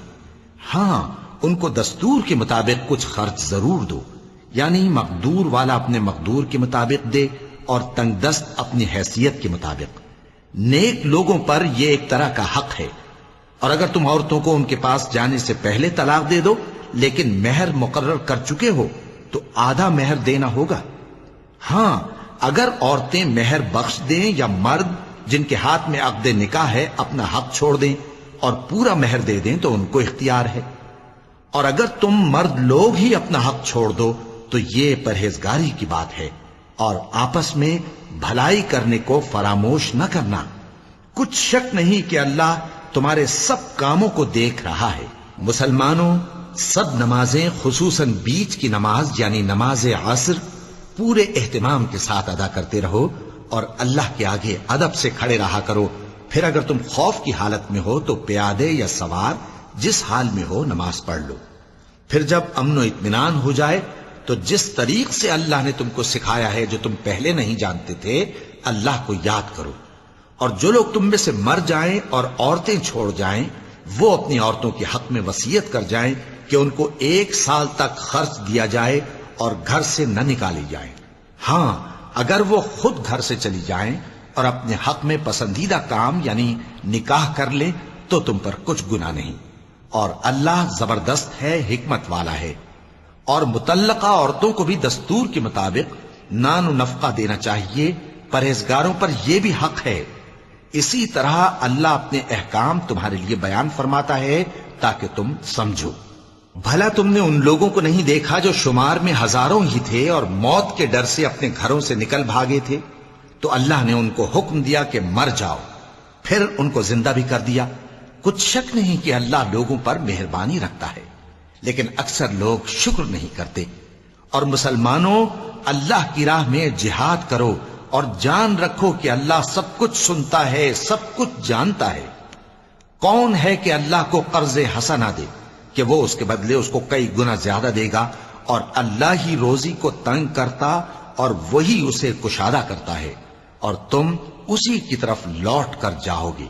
ہاں ان کو دستور کے مطابق کچھ خرچ ضرور دو، یعنی مقدور والا اپنے مقدور کے مطابق دے اور تنگ دست اپنی حیثیت کے مطابق۔ نیک لوگوں پر یہ ایک طرح کا حق ہے۔ اور اگر تم عورتوں کو ان کے پاس جانے سے پہلے طلاق دے دو لیکن مہر مقرر کر چکے ہو تو آدھا مہر دینا ہوگا۔ ہاں اگر عورتیں مہر بخش دیں یا مرد جن کے ہاتھ میں عقد نکاح ہے اپنا حق چھوڑ دیں اور پورا مہر دے دیں تو ان کو اختیار ہے۔ اور اگر تم مرد لوگ ہی اپنا حق چھوڑ دو تو یہ پرہیزگاری کی بات ہے، اور آپس میں بھلائی کرنے کو فراموش نہ کرنا۔ کچھ شک نہیں کہ اللہ تمہارے سب کاموں کو دیکھ رہا ہے۔ مسلمانوں، سب نمازیں خصوصاً بیچ کی نماز یعنی نماز عصر پورے اہتمام کے ساتھ ادا کرتے رہو اور اللہ کے آگے ادب سے کھڑے رہا کرو۔ پھر اگر تم خوف کی حالت میں ہو تو پیادے یا سوار جس حال میں ہو نماز پڑھ لو۔ پھر جب امن و اطمینان ہو جائے تو جس طریق سے اللہ نے تم کو سکھایا ہے جو تم پہلے نہیں جانتے تھے اللہ کو یاد کرو۔ اور جو لوگ تم میں سے مر جائیں اور عورتیں چھوڑ جائیں وہ اپنی عورتوں کے حق میں وصیت کر جائیں کہ ان کو 1 سال تک خرچ دیا جائے اور گھر سے نہ نکالی جائیں۔ ہاں اگر وہ خود گھر سے چلی جائیں اور اپنے حق میں پسندیدہ کام یعنی نکاح کر لیں تو تم پر کچھ گناہ نہیں، اور اللہ زبردست ہے، حکمت والا ہے۔ اور مطلقہ عورتوں کو بھی دستور کے مطابق نان و نفقہ دینا چاہیے، پرہیزگاروں پر یہ بھی حق ہے۔ اسی طرح اللہ اپنے احکام تمہارے لیے بیان فرماتا ہے تاکہ تم سمجھو۔ بھلا تم نے ان لوگوں کو نہیں دیکھا جو شمار میں ہزاروں ہی تھے اور موت کے ڈر سے اپنے گھروں سے نکل بھاگے تھے؟ تو اللہ نے ان کو حکم دیا کہ مر جاؤ، پھر ان کو زندہ بھی کر دیا۔ کچھ شک نہیں کہ اللہ لوگوں پر مہربانی رکھتا ہے، لیکن اکثر لوگ شکر نہیں کرتے۔ اور مسلمانوں، اللہ کی راہ میں جہاد کرو اور جان رکھو کہ اللہ سب کچھ سنتا ہے، سب کچھ جانتا ہے۔ کون ہے کہ اللہ کو قرض حسنہ دے کہ وہ اس کے بدلے اس کو کئی گنا زیادہ دے گا؟ اور اللہ ہی روزی کو تنگ کرتا اور وہی اسے کشادہ کرتا ہے، اور تم اسی کی طرف لوٹ کر جاؤ گے۔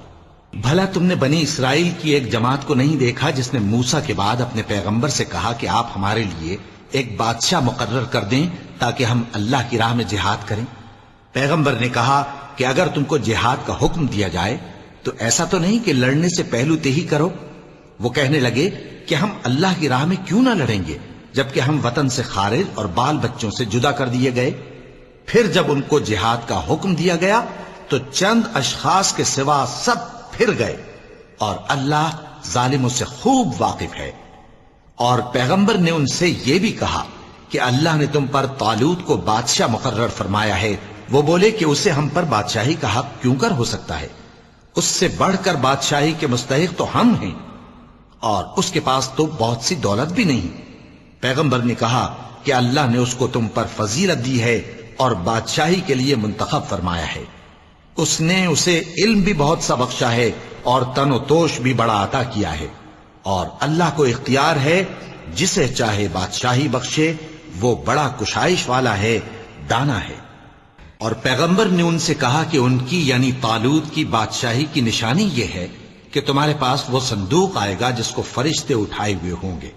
بھلا تم نے بنی اسرائیل کی ایک جماعت کو نہیں دیکھا جس نے موسیٰ کے بعد اپنے پیغمبر سے کہا کہ آپ ہمارے لیے ایک بادشاہ مقرر کر دیں تاکہ ہم اللہ کی راہ میں جہاد کریں؟ پیغمبر نے کہا کہ اگر تم کو جہاد کا حکم دیا جائے تو ایسا تو نہیں کہ لڑنے سے پہلو تہی کرو۔ وہ کہنے لگے کہ ہم اللہ کی راہ میں کیوں نہ لڑیں گے جبکہ ہم وطن سے خارج اور بال بچوں سے جدا کر دیے گئے۔ پھر جب ان کو جہاد کا حکم دیا گیا تو چند اشخاص کے سوا سب پھر گئے، اور اللہ ظالموں سے خوب واقف ہے۔ اور پیغمبر نے ان سے یہ بھی کہا کہ اللہ نے تم پر طالوت کو بادشاہ مقرر فرمایا ہے۔ وہ بولے کہ اسے ہم پر بادشاہی کا حق کیوں کر ہو سکتا ہے؟ اس سے بڑھ کر بادشاہی کے مستحق تو ہم ہیں، اور اس کے پاس تو بہت سی دولت بھی نہیں۔ پیغمبر نے کہا کہ اللہ نے اس کو تم پر فضیلت دی ہے اور بادشاہی کے لیے منتخب فرمایا ہے۔ اس نے اسے علم بھی بہت سا بخشا ہے اور تن و توش بھی بڑا عطا کیا ہے، اور اللہ کو اختیار ہے جسے چاہے بادشاہی بخشے، وہ بڑا کشائش والا ہے، دانا ہے۔ اور پیغمبر نے ان سے کہا کہ ان کی یعنی طالوت کی بادشاہی کی نشانی یہ ہے کہ تمہارے پاس وہ صندوق آئے گا جس کو فرشتے اٹھائے ہوئے ہوں گے۔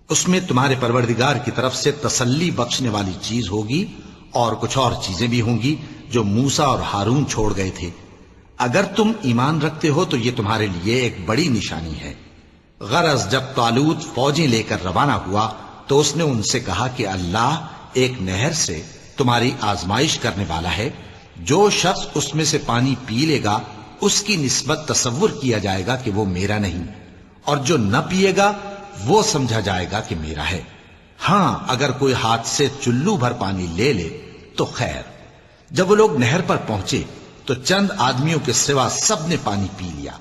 اس میں تمہارے پروردگار کی طرف سے تسلی بخشنے والی چیز ہوگی اور کچھ اور چیزیں بھی ہوں گی جو موسیٰ اور ہارون چھوڑ گئے تھے۔ اگر تم ایمان رکھتے ہو تو یہ تمہارے لیے ایک بڑی نشانی ہے۔ غرض جب طالوت فوجیں لے کر روانہ ہوا تو اس نے ان سے کہا کہ اللہ ایک نہر سے تمہاری آزمائش کرنے والا ہے، جو شخص اس میں سے پانی پی لے گا اس کی نسبت تصور کیا جائے گا کہ وہ میرا نہیں، اور جو نہ پیے گا وہ سمجھا جائے گا کہ میرا ہے۔ ہاں اگر کوئی ہاتھ سے چلو بھر پانی لے لے تو خیر۔ جب وہ لوگ نہر پر پہنچے تو چند آدمیوں کے سوا سب نے پانی پی لیا۔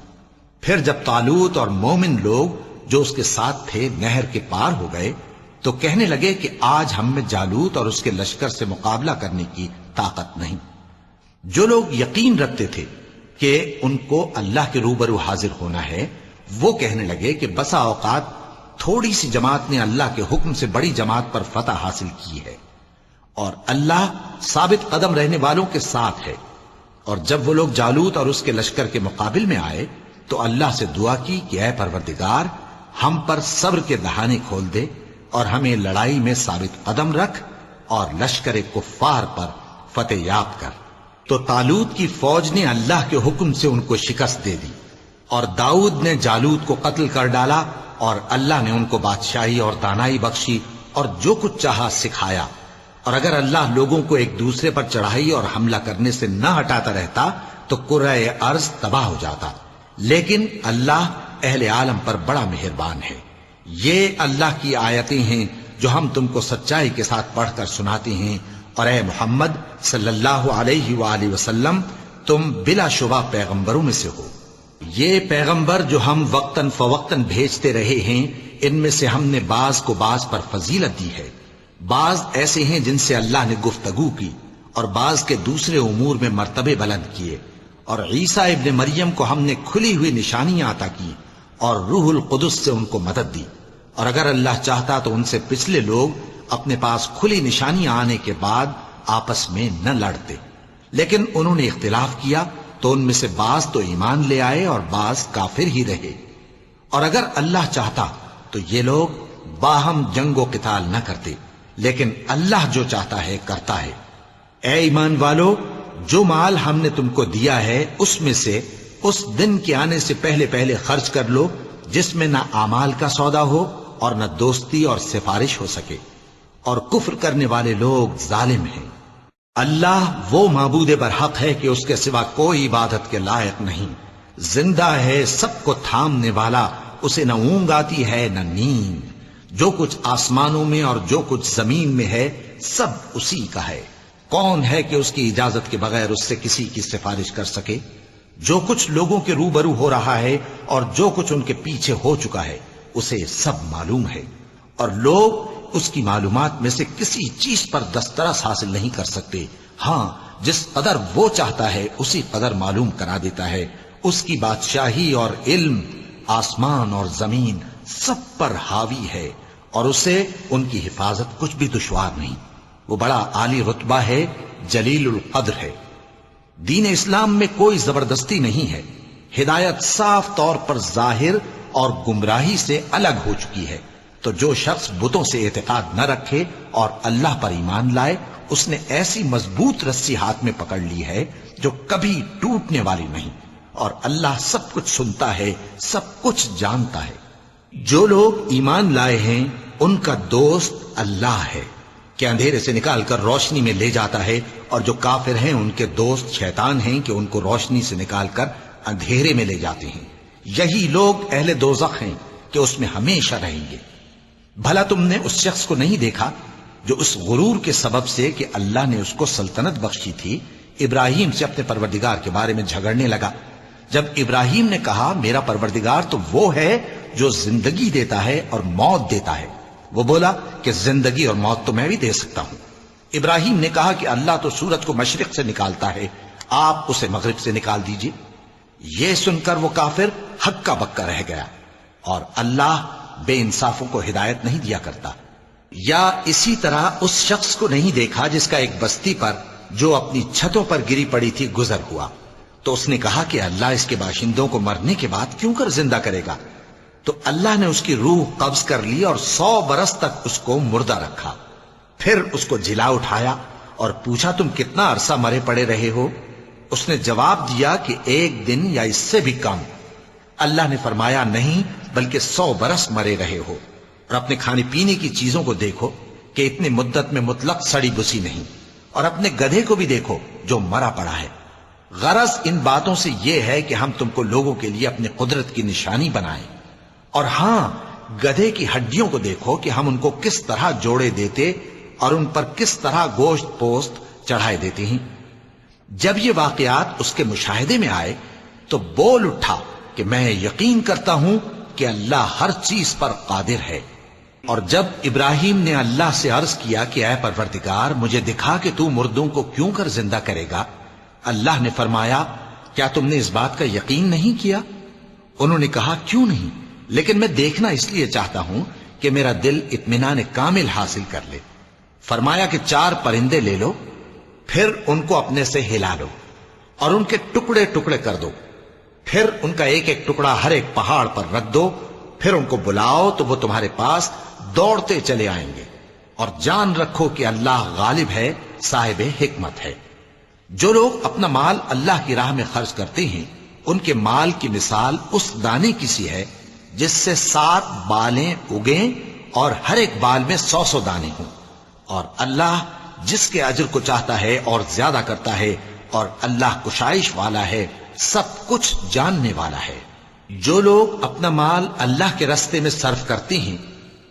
پھر جب طالوت اور مومن لوگ جو اس کے ساتھ تھے نہر کے پار ہو گئے تو کہنے لگے کہ آج ہم میں جالوت اور اس کے لشکر سے مقابلہ کرنے کی طاقت نہیں۔ جو لوگ یقین رکھتے تھے کہ ان کو اللہ کے روبرو حاضر ہونا ہے، وہ کہنے لگے کہ بسا اوقات تھوڑی سی جماعت نے اللہ کے حکم سے بڑی جماعت پر فتح حاصل کی ہے، اور اللہ ثابت قدم رہنے والوں کے ساتھ ہے۔ اور جب وہ لوگ جالوت اور اس کے لشکر کے مقابل میں آئے تو اللہ سے دعا کی کہ اے پروردگار، ہم پر صبر کے دہانے کھول دے اور ہمیں لڑائی میں ثابت قدم رکھ اور لشکر کفار پر فتح یاب کر۔ تو طالوت کی فوج نے اللہ کے حکم سے ان کو شکست دے دی، اور داؤد نے جالوت کو قتل کر ڈالا، اور اللہ نے ان کو بادشاہی اور دانائی بخشی اور جو کچھ چاہا سکھایا۔ اور اگر اللہ لوگوں کو ایک دوسرے پر چڑھائی اور حملہ کرنے سے نہ ہٹاتا رہتا تو کرۂ ارض تباہ ہو جاتا، لیکن اللہ اہل عالم پر بڑا مہربان ہے۔ یہ اللہ کی آیتیں ہیں جو ہم تم کو سچائی کے ساتھ پڑھ کر سناتے ہیں، اور اے محمد صلی اللہ علیہ وآلہ وسلم تم بلا شبہ پیغمبروں میں سے ہو۔ یہ پیغمبر جو ہم وقتاً فوقتاً بھیجتے رہے ہیں، ان میں سے ہم نے بعض کو بعض پر فضیلت دی ہے۔ بعض ایسے ہیں جن سے اللہ نے گفتگو کی، اور بعض کے دوسرے امور میں مرتبے بلند کیے، اور عیسیٰ ابن مریم کو ہم نے کھلی ہوئی نشانیاں عطا کی اور روح القدس سے ان کو مدد دی۔ اور اگر اللہ چاہتا تو ان سے پچھلے لوگ اپنے پاس کھلی نشانیاں آنے کے بعد آپس میں نہ لڑتے، لیکن انہوں نے اختلاف کیا تو ان میں سے بعض تو ایمان لے آئے اور بعض کافر ہی رہے۔ اور اگر اللہ چاہتا تو یہ لوگ باہم جنگ و قتال نہ کرتے، لیکن اللہ جو چاہتا ہے کرتا ہے۔ اے ایمان والو، جو مال ہم نے تم کو دیا ہے اس میں سے اس دن کے آنے سے پہلے پہلے خرچ کر لو جس میں نہ اعمال کا سودا ہو اور نہ دوستی اور سفارش ہو سکے، اور کفر کرنے والے لوگ ظالم ہیں۔ اللہ وہ معبود برحق ہے کہ اس کے سوا کوئی عبادت کے لائق نہیں، زندہ ہے، سب کو تھامنے والا، اسے نہ اونگ آتی ہے نہ نیند۔ جو کچھ آسمانوں میں اور جو کچھ زمین میں ہے سب اسی کا ہے۔ کون ہے کہ اس کی اجازت کے بغیر اس سے کسی کی سفارش کر سکے؟ جو کچھ لوگوں کے روبرو ہو رہا ہے اور جو کچھ ان کے پیچھے ہو چکا ہے اسے سب معلوم ہے، اور لوگ اس کی معلومات میں سے کسی چیز پر دسترس حاصل نہیں کر سکتے۔ ہاں جس قدر وہ چاہتا ہے اسی قدر معلوم کرا دیتا ہے۔ اس کی بادشاہی اور علم آسمان اور زمین سب پر حاوی ہے، اور اسے ان کی حفاظت کچھ بھی دشوار نہیں۔ وہ بڑا عالی رتبہ ہے، جلیل القدر ہے۔ دین اسلام میں کوئی زبردستی نہیں ہے، ہدایت صاف طور پر ظاہر اور گمراہی سے الگ ہو چکی ہے۔ تو جو شخص بتوں سے اعتقاد نہ رکھے اور اللہ پر ایمان لائے، اس نے ایسی مضبوط رسی ہاتھ میں پکڑ لی ہے جو کبھی ٹوٹنے والی نہیں، اور اللہ سب کچھ سنتا ہے، سب کچھ جانتا ہے۔ جو لوگ ایمان لائے ہیں ان کا دوست اللہ ہے کہ اندھیرے سے نکال کر روشنی میں لے جاتا ہے، اور جو کافر ہیں ان کے دوست شیطان ہیں کہ ان کو روشنی سے نکال کر اندھیرے میں لے جاتے ہیں۔ یہی لوگ اہل دوزخ ہیں کہ اس میں ہمیشہ رہیں گے۔ بھلا تم نے اس شخص کو نہیں دیکھا جو اس غرور کے سبب سے کہ اللہ نے اس کو سلطنت بخشی تھی، ابراہیم سے اپنے پروردگار کے بارے میں جھگڑنے لگا؟ جب ابراہیم نے کہا میرا پروردگار تو وہ ہے جو زندگی دیتا ہے اور موت دیتا ہے، وہ بولا کہ زندگی اور موت تو میں بھی دے سکتا ہوں۔ ابراہیم نے کہا کہ اللہ تو سورج کو مشرق سے نکالتا ہے، آپ اسے مغرب سے نکال دیجئے۔ یہ سن کر وہ کافر ہکا بکا رہ گیا، اور اللہ بے انصافوں کو ہدایت نہیں دیا کرتا۔ یا اسی طرح اس شخص کو نہیں دیکھا جس کا ایک بستی پر جو اپنی چھتوں پر گری پڑی تھی گزر ہوا، تو اس نے کہا کہ اللہ اس کے باشندوں کو مرنے کے بعد کیوں کر زندہ کرے گا؟ تو اللہ نے اس کی روح قبض کر لی اور 100 برس تک اس کو مردہ رکھا۔ پھر اس کو جلا اٹھایا اور پوچھا تم کتنا عرصہ مرے پڑے رہے ہو؟ اس نے جواب دیا کہ 1 دن یا اس سے بھی کم۔ اللہ نے فرمایا نہیں بلکہ 100 برس مرے رہے ہو، اور اپنے کھانے پینے کی چیزوں کو دیکھو کہ اتنی مدت میں مطلق سڑی بسی نہیں، اور اپنے گدھے کو بھی دیکھو جو مرا پڑا ہے۔ غرض ان باتوں سے یہ ہے کہ ہم تم کو لوگوں کے لیے اپنی قدرت کی نشانی بنائیں، اور ہاں گدھے کی ہڈیوں کو دیکھو کہ ہم ان کو کس طرح جوڑے دیتے اور ان پر کس طرح گوشت پوست چڑھائے دیتے ہیں۔ جب یہ واقعات اس کے مشاہدے میں آئے تو بول اٹھا کہ میں یقین کرتا ہوں کہ اللہ ہر چیز پر قادر ہے۔ اور جب ابراہیم نے اللہ سے عرض کیا کہ اے پروردگار مجھے دکھا کہ تو مردوں کو کیوں کر زندہ کرے گا، اللہ نے فرمایا کیا تم نے اس بات کا یقین نہیں کیا؟ انہوں نے کہا کیوں نہیں، لیکن میں دیکھنا اس لیے چاہتا ہوں کہ میرا دل اطمینان کامل حاصل کر لے۔ فرمایا کہ 4 پرندے لے لو، پھر ان کو اپنے سے ہلا لو اور ان کے ٹکڑے ٹکڑے کر دو، پھر ان کا ایک ایک ٹکڑا ہر ایک پہاڑ پر رکھ دو، پھر ان کو بلاؤ تو وہ تمہارے پاس دوڑتے چلے آئیں گے، اور جان رکھو کہ اللہ غالب ہے، صاحب حکمت ہے۔ جو لوگ اپنا مال اللہ کی راہ میں خرچ کرتے ہیں ان کے مال کی مثال اس دانے کی سی ہے جس سے 7 بالیں اگیں اور ہر ایک بال میں 100 دانے ہوں، اور اللہ جس کے اجر کو چاہتا ہے اور زیادہ کرتا ہے، اور اللہ کشائش والا ہے، سب کچھ جاننے والا ہے۔ جو لوگ اپنا مال اللہ کے راستے میں صرف کرتے ہیں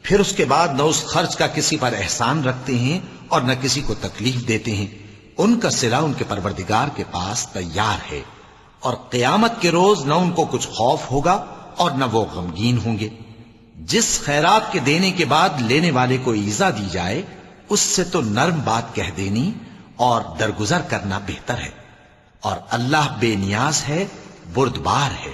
پھر اس کے بعد نہ اس خرچ کا کسی پر احسان رکھتے ہیں اور نہ کسی کو تکلیف دیتے ہیں، ان کا صلہ ان کے پروردگار کے پاس تیار ہے، اور قیامت کے روز نہ ان کو کچھ خوف ہوگا اور نہ وہ غمگین ہوں گے۔ جس خیرات کے دینے کے بعد لینے والے کو ایذا دی جائے اس سے تو نرم بات کہہ دینی اور درگزر کرنا بہتر ہے، اور اللہ بے نیاز ہے، بردبار ہے۔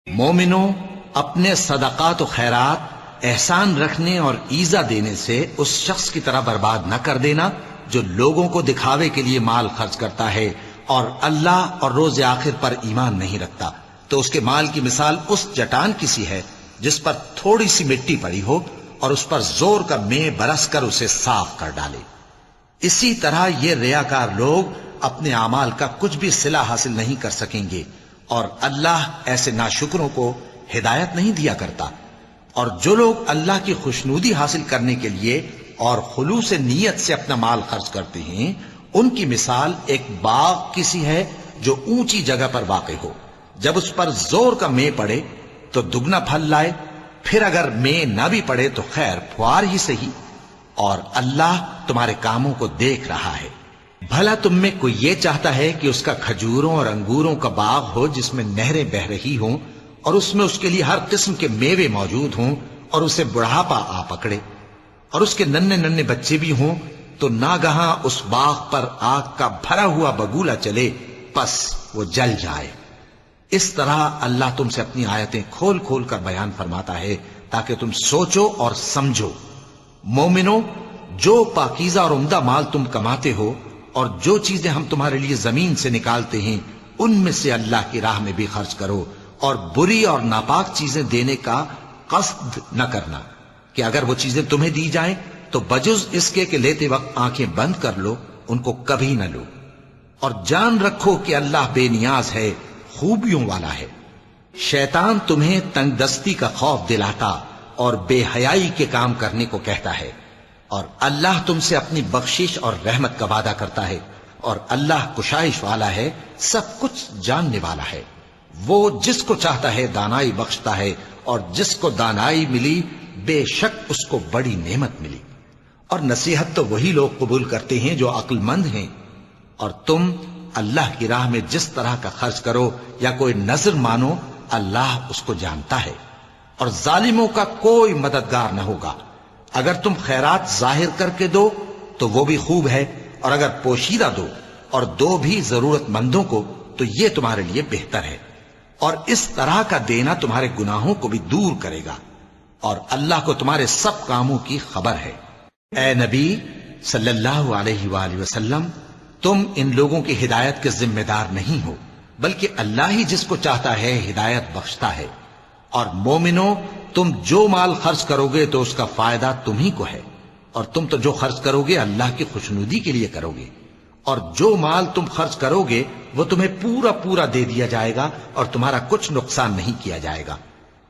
مومنوں، اپنے صدقات و خیرات احسان رکھنے اور ایذا دینے سے اس شخص کی طرح برباد نہ کر دینا جو لوگوں کو دکھاوے کے لیے مال خرچ کرتا ہے اور اللہ اور روز آخر پر ایمان نہیں رکھتا، تو اس کے مال کی مثال اس چٹان کی سی ہے جس پر تھوڑی سی مٹی پڑی ہو اور اس پر زور کا مے برس کر اسے صاف کر ڈالے۔ اسی طرح یہ ریاکار لوگ اپنے اعمال کا کچھ بھی صلہ حاصل نہیں کر سکیں گے، اور اللہ ایسے ناشکروں کو ہدایت نہیں دیا کرتا۔ اور جو لوگ اللہ کی خوشنودی حاصل کرنے کے لیے اور خلوص نیت سے اپنا مال خرچ کرتے ہیں ان کی مثال ایک باغ کی سی ہے جو اونچی جگہ پر واقع ہو، جب اس پر زور کا مے پڑے تو دگنا پھل لائے، پھر اگر مے نہ بھی پڑے تو خیر پھوار ہی صحیح، اور اللہ تمہارے کاموں کو دیکھ رہا ہے۔ بھلا تم میں کوئی یہ چاہتا ہے کہ اس کا کھجوروں اور انگوروں کا باغ ہو جس میں نہریں بہ رہی ہوں اور اس میں اس کے لیے ہر قسم کے میوے موجود ہوں، اور اسے بڑھاپا آ پکڑے اور اس کے ننھے ننھے بچے بھی ہوں، تو ناگہاں اس باغ پر آگ کا بھرا ہوا بگولا چلے، پس وہ جل جائے۔ اس طرح اللہ تم سے اپنی آیتیں کھول کھول کر بیان فرماتا ہے تاکہ تم سوچو اور سمجھو۔ مومنوں، جو پاکیزہ اور عمدہ مال تم کماتے ہو اور جو چیزیں ہم تمہارے لیے زمین سے نکالتے ہیں ان میں سے اللہ کی راہ میں بھی خرچ کرو، اور بری اور ناپاک چیزیں دینے کا قصد نہ کرنا کہ اگر وہ چیزیں تمہیں دی جائیں تو بجز اس کے کہ لیتے وقت آنکھیں بند کر لو، ان کو کبھی نہ لو۔ اور جان رکھو کہ اللہ بے نیاز ہے، خوبیوں والا ہے۔ شیطان تمہیں تنگ دستی کا خوف دلاتا اور بے حیائی کے کام کرنے کو کہتا ہے، اور اللہ تم سے اپنی بخشش اور رحمت کا وعدہ کرتا ہے، اور اللہ کشائش والا ہے، سب کچھ جاننے والا ہے۔ وہ جس کو چاہتا ہے دانائی بخشتا ہے، اور جس کو دانائی ملی بے شک اس کو بڑی نعمت ملی۔ اور نصیحت تو وہی لوگ قبول کرتے ہیں جو عقل مند ہیں۔ اور تم اللہ کی راہ میں جس طرح کا خرچ کرو یا کوئی نذر مانو، اللہ اس کو جانتا ہے، اور ظالموں کا کوئی مددگار نہ ہوگا۔ اگر تم خیرات ظاہر کر کے دو تو وہ بھی خوب ہے، اور اگر پوشیدہ دو اور دو بھی ضرورت مندوں کو تو یہ تمہارے لیے بہتر ہے، اور اس طرح کا دینا تمہارے گناہوں کو بھی دور کرے گا، اور اللہ کو تمہارے سب کاموں کی خبر ہے۔ اے نبی صلی اللہ علیہ وآلہ وسلم، تم ان لوگوں کی ہدایت کے ذمہ دار نہیں ہو، بلکہ اللہ ہی جس کو چاہتا ہے ہدایت بخشتا ہے۔ اور مومنو، تم جو مال خرچ کرو گے تو اس کا فائدہ تمہیں کو ہے، اور تم تو جو خرچ کرو گے اللہ کی خوشنودی کے لیے کرو گے، اور جو مال تم خرچ کرو گے وہ تمہیں پورا پورا دے دیا جائے گا، اور تمہارا کچھ نقصان نہیں کیا جائے گا۔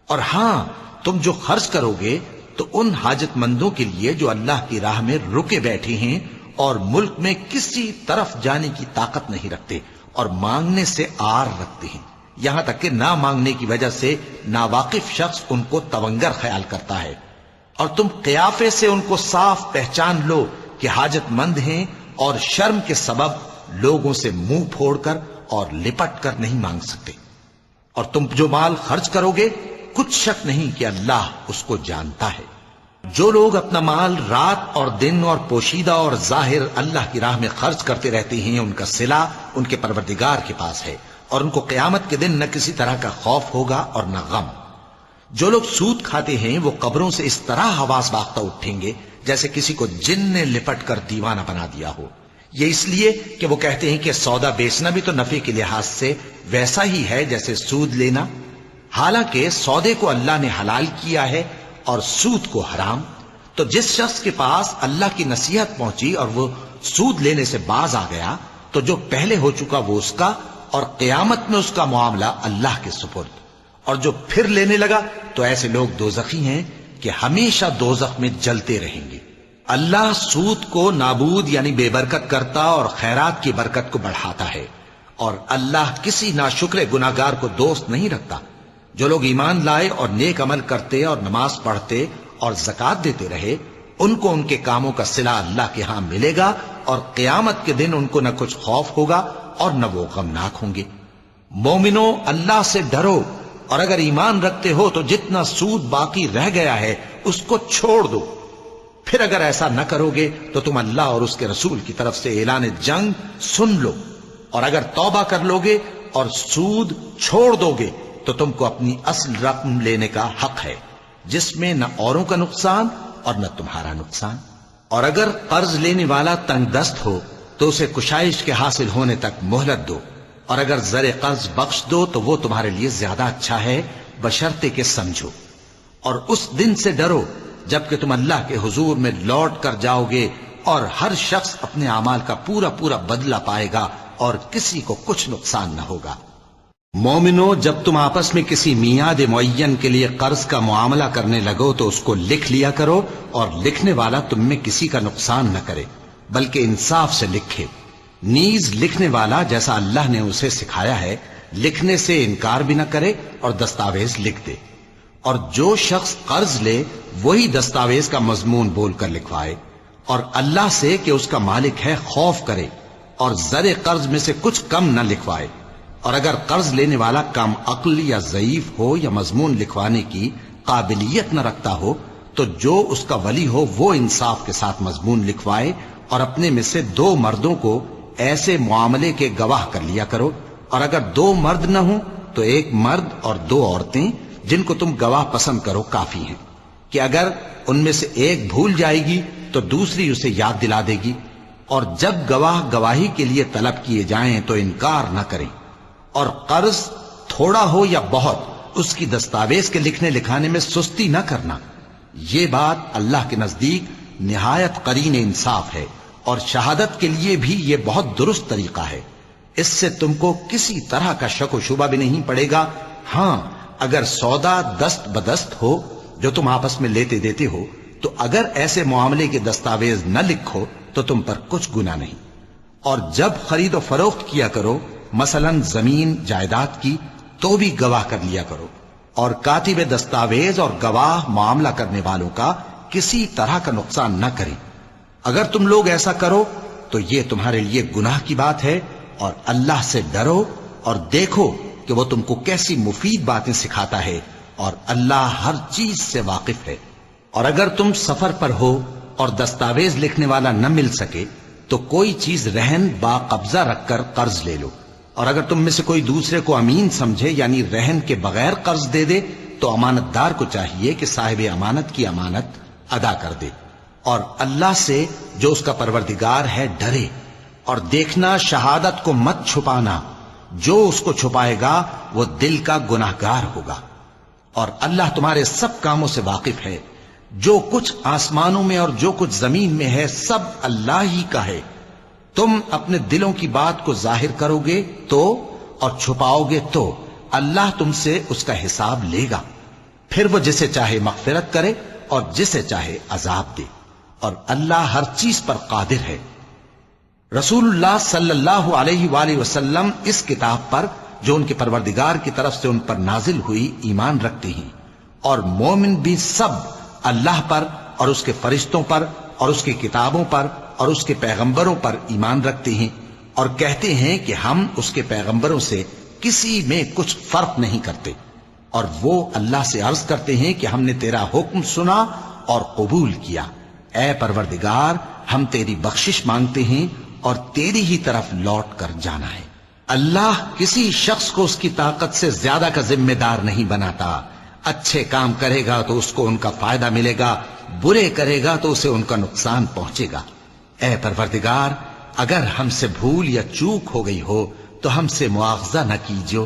اور ہاں، تم جو خرچ کرو گے تو ان حاجت مندوں کے لیے جو اللہ کی راہ میں رکے بیٹھے ہیں اور ملک میں کسی طرف جانے کی طاقت نہیں رکھتے اور مانگنے سے آر رکھتے ہیں، یہاں تک کہ نہ مانگنے کی وجہ سے ناواقف شخص ان کو تونگر خیال کرتا ہے، اور تم قیافے سے ان کو صاف پہچان لو کہ حاجت مند ہیں، اور شرم کے سبب لوگوں سے منہ پھوڑ کر اور لپٹ کر نہیں مانگ سکتے۔ اور تم جو مال خرچ کرو گے کچھ شک نہیں کہ اللہ اس کو جانتا ہے۔ جو لوگ اپنا مال رات اور دن اور پوشیدہ اور ظاہر اللہ کی راہ میں خرچ کرتے رہتے ہیں، ان کا صلہ ان کے پروردگار کے پاس ہے، اور ان کو قیامت کے دن نہ کسی طرح کا خوف ہوگا اور نہ غم۔ جو لوگ سود کھاتے ہیں وہ قبروں سے اس طرح حواس باختہ اٹھیں گے جیسے کسی کو جن نے لپٹ کر دیوانہ بنا دیا ہو، یہ اس لیے کہ وہ کہتے ہیں کہ سودا بیچنا بھی تو نفع کے لحاظ سے ویسا ہی ہے جیسے سود لینا، حالانکہ سودے کو اللہ نے حلال کیا ہے اور سود کو حرام۔ تو جس شخص کے پاس اللہ کی نصیحت پہنچی اور وہ سود لینے سے باز آ گیا تو جو پہلے ہو چکا وہ اس کا، اور قیامت میں اس کا معاملہ اللہ کے سپرد۔ اور جو پھر لینے لگا تو ایسے لوگ دوزخی ہیں کہ ہمیشہ دوزخ میں جلتے رہیں گے۔ اللہ سود کو نابود یعنی بے برکت کرتا اور خیرات کی برکت کو بڑھاتا ہے، اور اللہ کسی ناشکر گناہگار کو دوست نہیں رکھتا۔ جو لوگ ایمان لائے اور نیک عمل کرتے اور نماز پڑھتے اور زکوٰۃ دیتے رہے، ان کو ان کے کاموں کا صلہ اللہ کے ہاں ملے گا، اور قیامت کے دن ان کو نہ کچھ خوف ہوگا اور نہ وہ غمناک ہوں گے۔ مومنو، اللہ سے ڈرو، اور اگر ایمان رکھتے ہو تو جتنا سود باقی رہ گیا ہے اس کو چھوڑ دو۔ پھر اگر ایسا نہ کرو گے تو تم اللہ اور اس کے رسول کی طرف سے اعلان جنگ سن لو، اور اگر توبہ کر لو گے اور سود چھوڑ دو گے تو تم کو اپنی اصل رقم لینے کا حق ہے، جس میں نہ اوروں کا نقصان اور نہ تمہارا نقصان۔ اور اگر قرض لینے والا تنگ دست ہو تو اسے کشائش کے حاصل ہونے تک مہلت دو، اور اگر زر قرض بخش دو تو وہ تمہارے لیے زیادہ اچھا ہے، بشرطے کہ سمجھو۔ اور اس دن سے ڈرو جبکہ تم اللہ کے حضور میں لوٹ کر جاؤ گے، اور ہر شخص اپنے اعمال کا پورا پورا بدلہ پائے گا، اور کسی کو کچھ نقصان نہ ہوگا۔ مومنو، جب تم آپس میں کسی میعاد معین کے لیے قرض کا معاملہ کرنے لگو تو اس کو لکھ لیا کرو، اور لکھنے والا تم میں کسی کا نقصان نہ کرے بلکہ انصاف سے لکھے۔ نیز لکھنے والا جیسا اللہ نے اسے سکھایا ہے لکھنے سے انکار بھی نہ کرے اور دستاویز لکھ دے، اور جو شخص قرض لے وہی دستاویز کا مضمون بول کر لکھوائے، اور اللہ سے کہ اس کا مالک ہے خوف کرے، اور زر قرض میں سے کچھ کم نہ لکھوائے۔ اور اگر قرض لینے والا کم عقل یا ضعیف ہو یا مضمون لکھوانے کی قابلیت نہ رکھتا ہو تو جو اس کا ولی ہو وہ انصاف کے ساتھ مضمون لکھوائے، اور اپنے میں سے 2 مردوں کو ایسے معاملے کے گواہ کر لیا کرو، اور اگر 2 مرد نہ ہوں تو 1 مرد اور 2 عورتیں جن کو تم گواہ پسند کرو کافی ہیں، کہ اگر ان میں سے ایک بھول جائے گی تو دوسری اسے یاد دلا دے گی، اور جب گواہ گواہی کے لیے طلب کیے جائیں تو انکار نہ کریں۔ اور قرض تھوڑا ہو یا بہت اس کی دستاویز کے لکھنے لکھانے میں سستی نہ کرنا. یہ بات اللہ کے نزدیک نہایت قرین انصاف ہے اور شہادت کے لیے بھی یہ بہت درست طریقہ ہے. اس سے تم کو کسی طرح کا شک و شبہ بھی نہیں پڑے گا. ہاں اگر سودا دست بدست ہو جو تم آپس میں لیتے دیتے ہو تو اگر ایسے معاملے کے دستاویز نہ لکھو تو تم پر کچھ گناہ نہیں. اور جب خرید و فروخت کیا کرو مثلا زمین جائیداد کی تو بھی گواہ کر لیا کرو. اور کاتب دستاویز اور گواہ معاملہ کرنے والوں کا کسی طرح کا نقصان نہ کریں. اگر تم لوگ ایسا کرو تو یہ تمہارے لیے گناہ کی بات ہے. اور اللہ سے ڈرو اور دیکھو کہ وہ تم کو کیسی مفید باتیں سکھاتا ہے اور اللہ ہر چیز سے واقف ہے. اور اگر تم سفر پر ہو اور دستاویز لکھنے والا نہ مل سکے تو کوئی چیز رہن با قبضہ رکھ کر قرض لے لو. اور اگر تم میں سے کوئی دوسرے کو امین سمجھے یعنی رہن کے بغیر قرض دے دے تو امانت دار کو چاہیے کہ صاحب امانت کی امانت ادا کر دے. اور اللہ سے جو اس کا پروردگار ہے ڈرے. اور دیکھنا شہادت کو مت چھپانا. جو اس کو چھپائے گا وہ دل کا گناہگار ہوگا. اور اللہ تمہارے سب کاموں سے واقف ہے. جو کچھ آسمانوں میں اور جو کچھ زمین میں ہے سب اللہ ہی کا ہے. تم اپنے دلوں کی بات کو ظاہر کرو گے تو اور چھپاؤ گے تو اللہ تم سے اس کا حساب لے گا. پھر وہ جسے چاہے مغفرت کرے اور جسے چاہے عذاب دے. اور اللہ ہر چیز پر قادر ہے. رسول اللہ صلی اللہ علیہ وآلہ وسلم اس کتاب پر جو ان کے پروردگار کی طرف سے ان پر نازل ہوئی ایمان رکھتے ہیں. اور مومن بھی سب اللہ پر اور اس کے فرشتوں پر اور اس کی کتابوں پر اور اس کے پیغمبروں پر ایمان رکھتے ہیں اور کہتے ہیں کہ ہم اس کے پیغمبروں سے کسی میں کچھ فرق نہیں کرتے. اور وہ اللہ سے عرض کرتے ہیں کہ ہم نے تیرا حکم سنا اور قبول کیا. اے پروردگار ہم تیری بخشش مانگتے ہیں اور تیری ہی طرف لوٹ کر جانا ہے. اللہ کسی شخص کو اس کی طاقت سے زیادہ کا ذمہ دار نہیں بناتا. اچھے کام کرے گا تو اس کو ان کا فائدہ ملے گا, برے کرے گا تو اسے ان کا نقصان پہنچے گا. اے پروردگار اگر ہم سے بھول یا چوک ہو گئی ہو تو ہم سے مواخذہ نہ کیجو.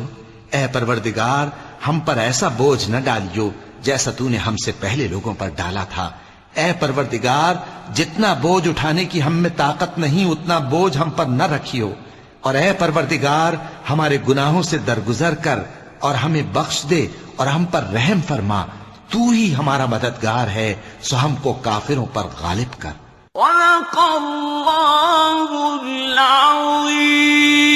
اے پروردگار ہم پر ایسا بوجھ نہ ڈالیو جیسا تو نے ہم سے پہلے لوگوں پر ڈالا تھا. اے پروردگار جتنا بوجھ اٹھانے کی ہم میں طاقت نہیں اتنا بوجھ ہم پر نہ رکھیو. اور اے پروردگار ہمارے گناہوں سے درگزر کر اور ہمیں بخش دے اور ہم پر رحم فرما. تو ہی ہمارا مددگار ہے سو ہم کو کافروں پر غالب کر. صدق اللہ العظیم.